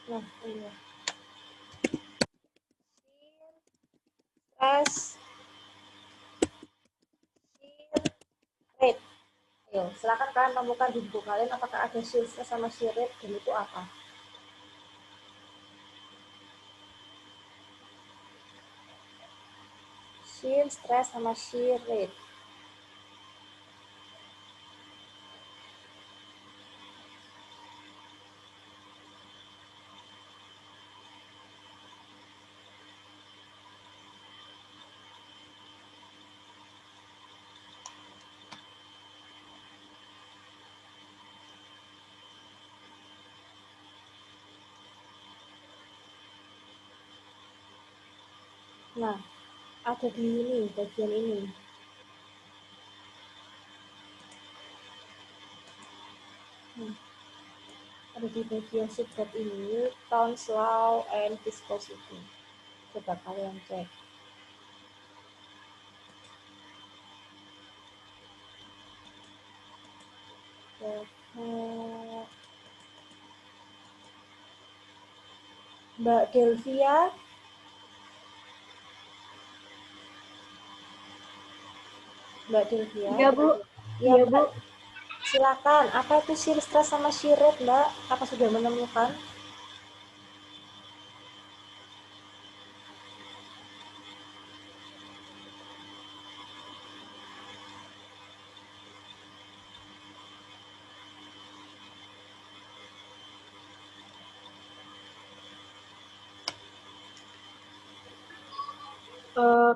[SPEAKER 1] Nah, iya. Stress, shear rate. Ayo, silakan kalian temukan di buku kalian apakah ada shear stress sama shear rate dan itu apa. Shear stress sama shear rate. Nah, ada di ini, bagian ini. Ada di bagian sebelah ini, Newton's Law and Viscosity. Coba kalian cek. Mbak Delvia, Mbak Delvia.
[SPEAKER 7] Iya, Bu.
[SPEAKER 1] Ya,
[SPEAKER 7] Iya, Bu.
[SPEAKER 1] Mbak. Silakan. Apa itu shear stress sama shear rate, Mbak? Apa sudah menemukan?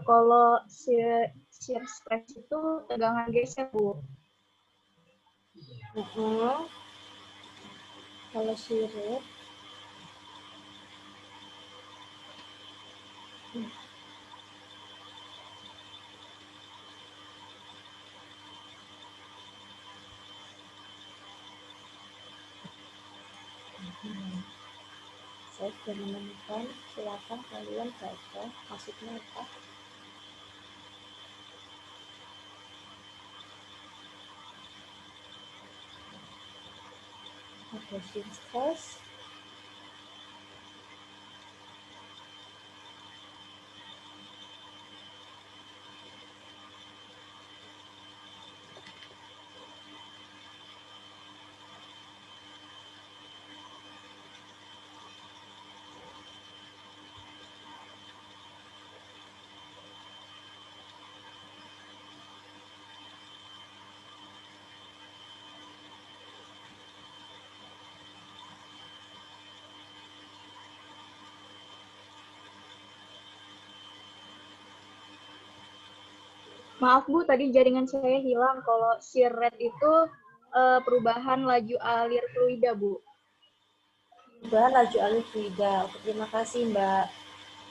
[SPEAKER 7] Kalau shear stress itu tegangan geser, Bu.
[SPEAKER 1] Kalau shear rate, saya sudah menemukan. Silakan kalian baca maksudnya apa. Ada shear stress,
[SPEAKER 7] Maaf, Bu, tadi jaringan saya hilang. Kalau shear rate itu perubahan laju alir fluida, Bu.
[SPEAKER 1] perubahan laju alur fluida. Oke, terima kasih Mbak.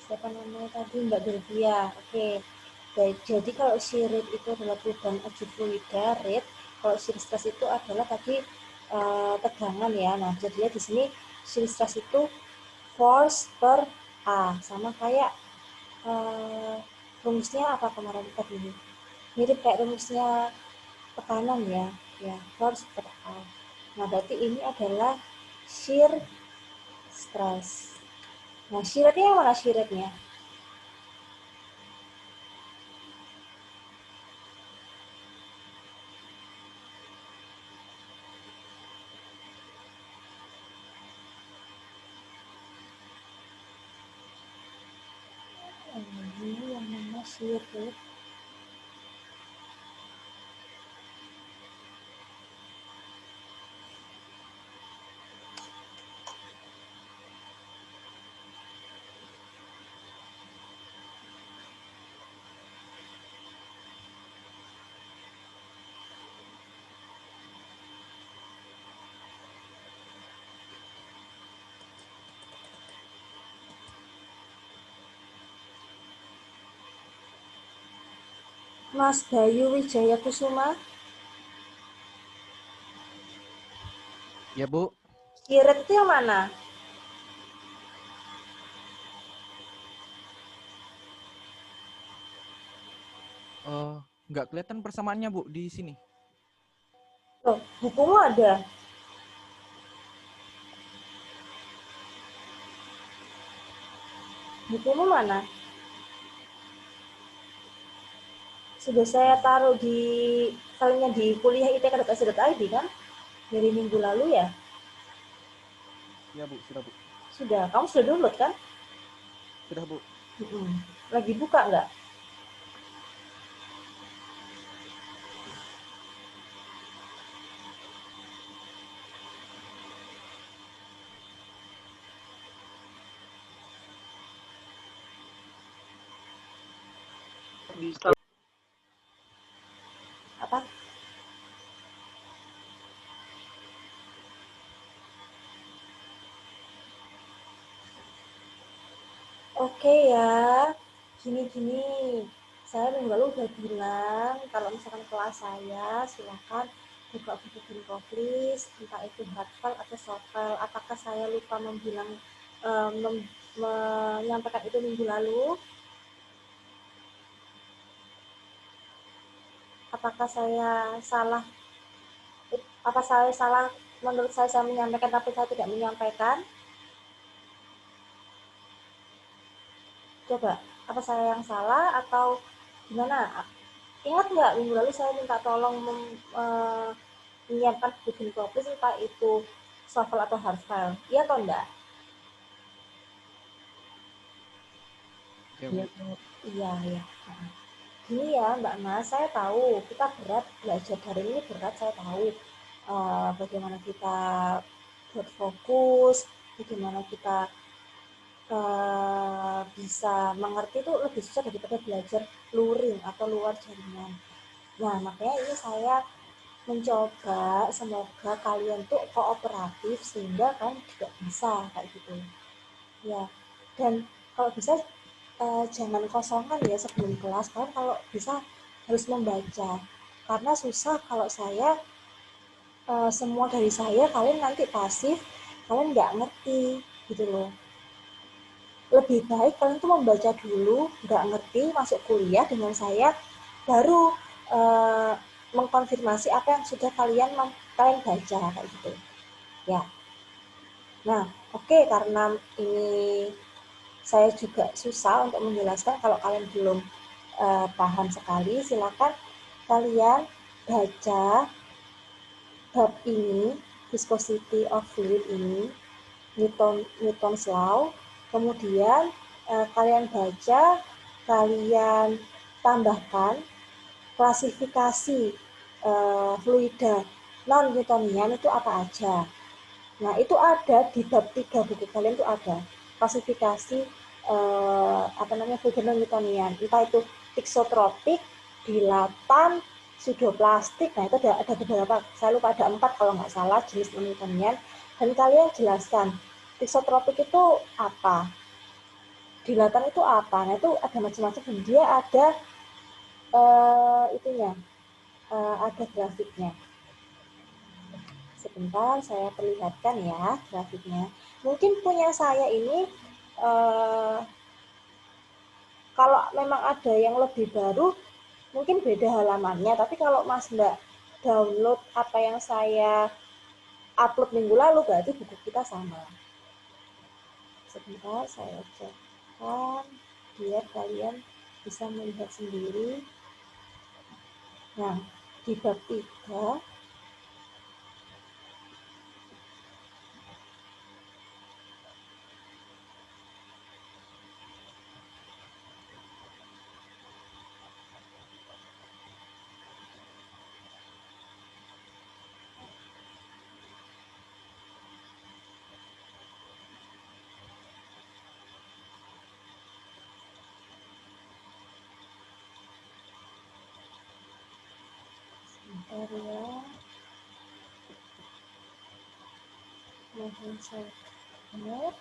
[SPEAKER 1] Siapa namanya tadi? Mbak Delvia. Oke. Baik, jadi kalau shear rate itu adalah perubahan laju fluida, rate. Kalau shear stress itu adalah tadi tegangan ya. Nah, jadinya di sini shear stress itu force per A, sama kayak rumusnya apa kemarin tadi ini? Mirip kayak rumusnya tekanan ya, force per A. Nah, berarti ini adalah shear stress. Nah, shear rate-nya yang mana shear rate-nya? Ini yang mana shear rate. Mas Bayu Wijaya Kusuma,
[SPEAKER 9] Ya, Bu.
[SPEAKER 1] shear rate itu yang mana?
[SPEAKER 9] Nggak kelihatan persamaannya, Bu, di sini.
[SPEAKER 1] Loh, bukumu ada. Bukumu mana? Sudah saya taruh di filenya di kuliah itk.ac.id kan? Dari minggu lalu ya?
[SPEAKER 9] Ya Bu, sudah Bu.
[SPEAKER 1] Sudah. Kamu sudah download kan?
[SPEAKER 9] Sudah Bu.
[SPEAKER 1] Lagi buka nggak?
[SPEAKER 3] Bisa.
[SPEAKER 1] Apa? Oke ya, gini-gini. Saya minggu lalu udah bilang kalau misalkan kelas saya silakan buka buku Binkoflis, entah itu hardfile atau softfile. Apakah saya lupa menyampaikan itu minggu lalu? Apakah saya salah? Apa saya salah? Menurut saya menyampaikan tapi saya tidak menyampaikan. Coba, apa saya yang salah atau gimana? Ingat nggak minggu lalu saya minta tolong menyiapkan buku Binkoflis, entah itu softfile atau hardfile? Iya atau enggak?
[SPEAKER 9] Ya
[SPEAKER 4] Iya,
[SPEAKER 9] Bu.
[SPEAKER 1] Iya, ya. Gini ya Mbak Mas, saya tahu kita berat, belajar daring ini berat, saya tahu. Bagaimana kita berfokus, bagaimana kita bisa mengerti itu lebih susah daripada belajar luring atau luar jaringan. Nah, makanya ini saya mencoba semoga kalian tuh kooperatif sehingga kan juga bisa kayak gitu. Ya, dan kalau bisa jangan kosongan ya sebelum kelas. Kalian kalau bisa harus membaca. Karena susah kalau saya semua dari saya kalian nanti pasif, kalian nggak ngerti gitu loh. Lebih baik kalian tuh membaca dulu, nggak ngerti, masuk kuliah dengan saya, baru mengkonfirmasi apa yang sudah kalian baca kayak gitu. Ya. Nah, oke, karena ini saya juga susah untuk menjelaskan kalau kalian belum paham sekali, silakan kalian baca bab ini, viscosity of fluid ini, Newton's law, kemudian kalian baca, kalian tambahkan klasifikasi fluida non-Newtonian itu apa aja. Nah, itu ada di bab 3 buku kalian itu ada klasifikasi fluida non-Newtonian, entah itu thixotropik, dilatan, pseudoplastik. Nah, itu ada beberapa, saya lupa ada 4 kalau nggak salah jenis non-Newtonian, dan kalian jelaskan thixotropik itu apa, dilatan itu apa. Nah, itu ada macam-macam dan dia ada ada grafiknya. Sebentar saya perlihatkan ya grafiknya. Mungkin punya saya ini kalau memang ada yang lebih baru mungkin beda halamannya, tapi kalau Mas Mbak download apa yang saya upload minggu lalu berarti buku kita sama. Sebentar saya cekkan biar kalian bisa melihat sendiri. Nah, di bab 3 sebentar ya. Mohon saya benar.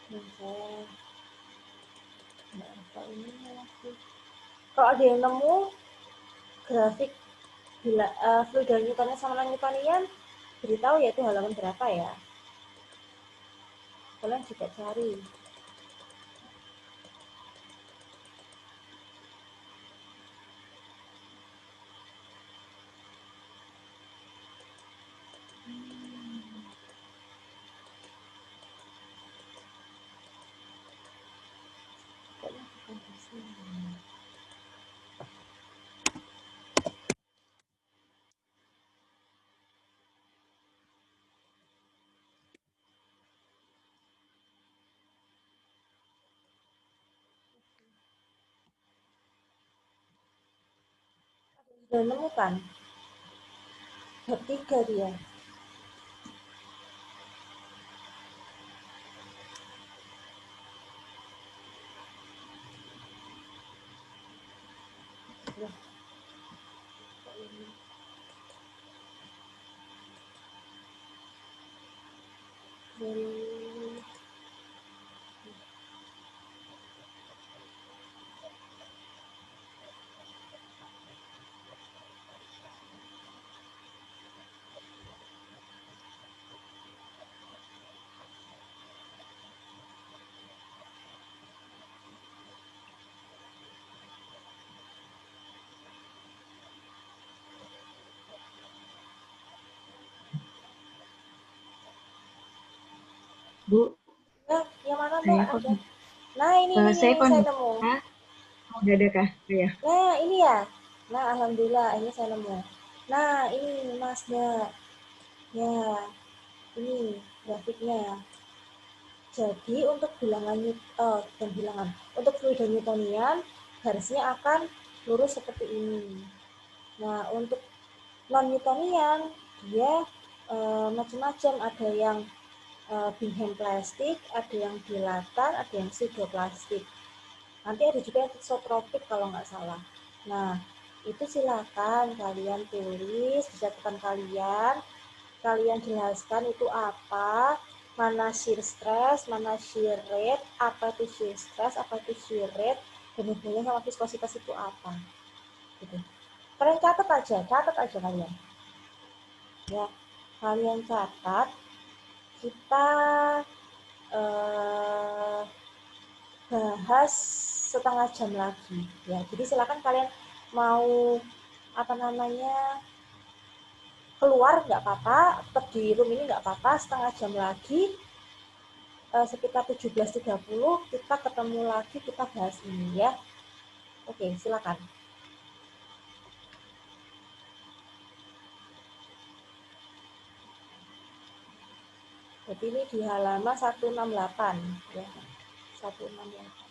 [SPEAKER 1] Saya Nggak apa ini lagi. Kalau ada yang nemu grafik bila fluida Newtonian sama non-Newtonian, beritahu ya itu halaman berapa ya. Kalian juga cari. Sudah menemukan bab 3 dia.
[SPEAKER 10] Bu,
[SPEAKER 1] Nah, yang mana
[SPEAKER 10] saya
[SPEAKER 1] Mbak
[SPEAKER 10] kok
[SPEAKER 1] ada? Nah, ini
[SPEAKER 10] saya
[SPEAKER 1] yang saya
[SPEAKER 10] kok
[SPEAKER 1] nemu.
[SPEAKER 10] Hah? Udah ada kah? Ya.
[SPEAKER 1] Nah, ini ya. Nah, alhamdulillah ini saya nemu. Nah, ini Mas Mbak. Ya, ini grafiknya. Jadi untuk bilangan bukan bilangan, untuk fluida Newtonian garisnya akan lurus seperti ini. Nah, untuk non Newtonian dia macam-macam, ada yang Bingham plastik, ada yang dilatan, ada yang pseudoplastik. Nanti ada juga yang isotropik kalau nggak salah. Nah, itu silakan kalian tulis di catatan kalian. Kalian jelaskan itu apa, mana shear stress, mana shear rate, apa itu shear stress, apa itu shear rate, dan hubungannya sama viskositas itu apa. Gitu. Kalian catat aja kalian. Ya, kalian catat. Kita bahas setengah jam lagi. Ya, jadi silakan kalian mau keluar nggak apa-apa, tetap di room ini nggak apa-apa, setengah jam lagi sekitar 17.30 kita ketemu lagi, kita bahas ini ya. Oke, silakan. Jadi ini di halaman 168 ya. 168.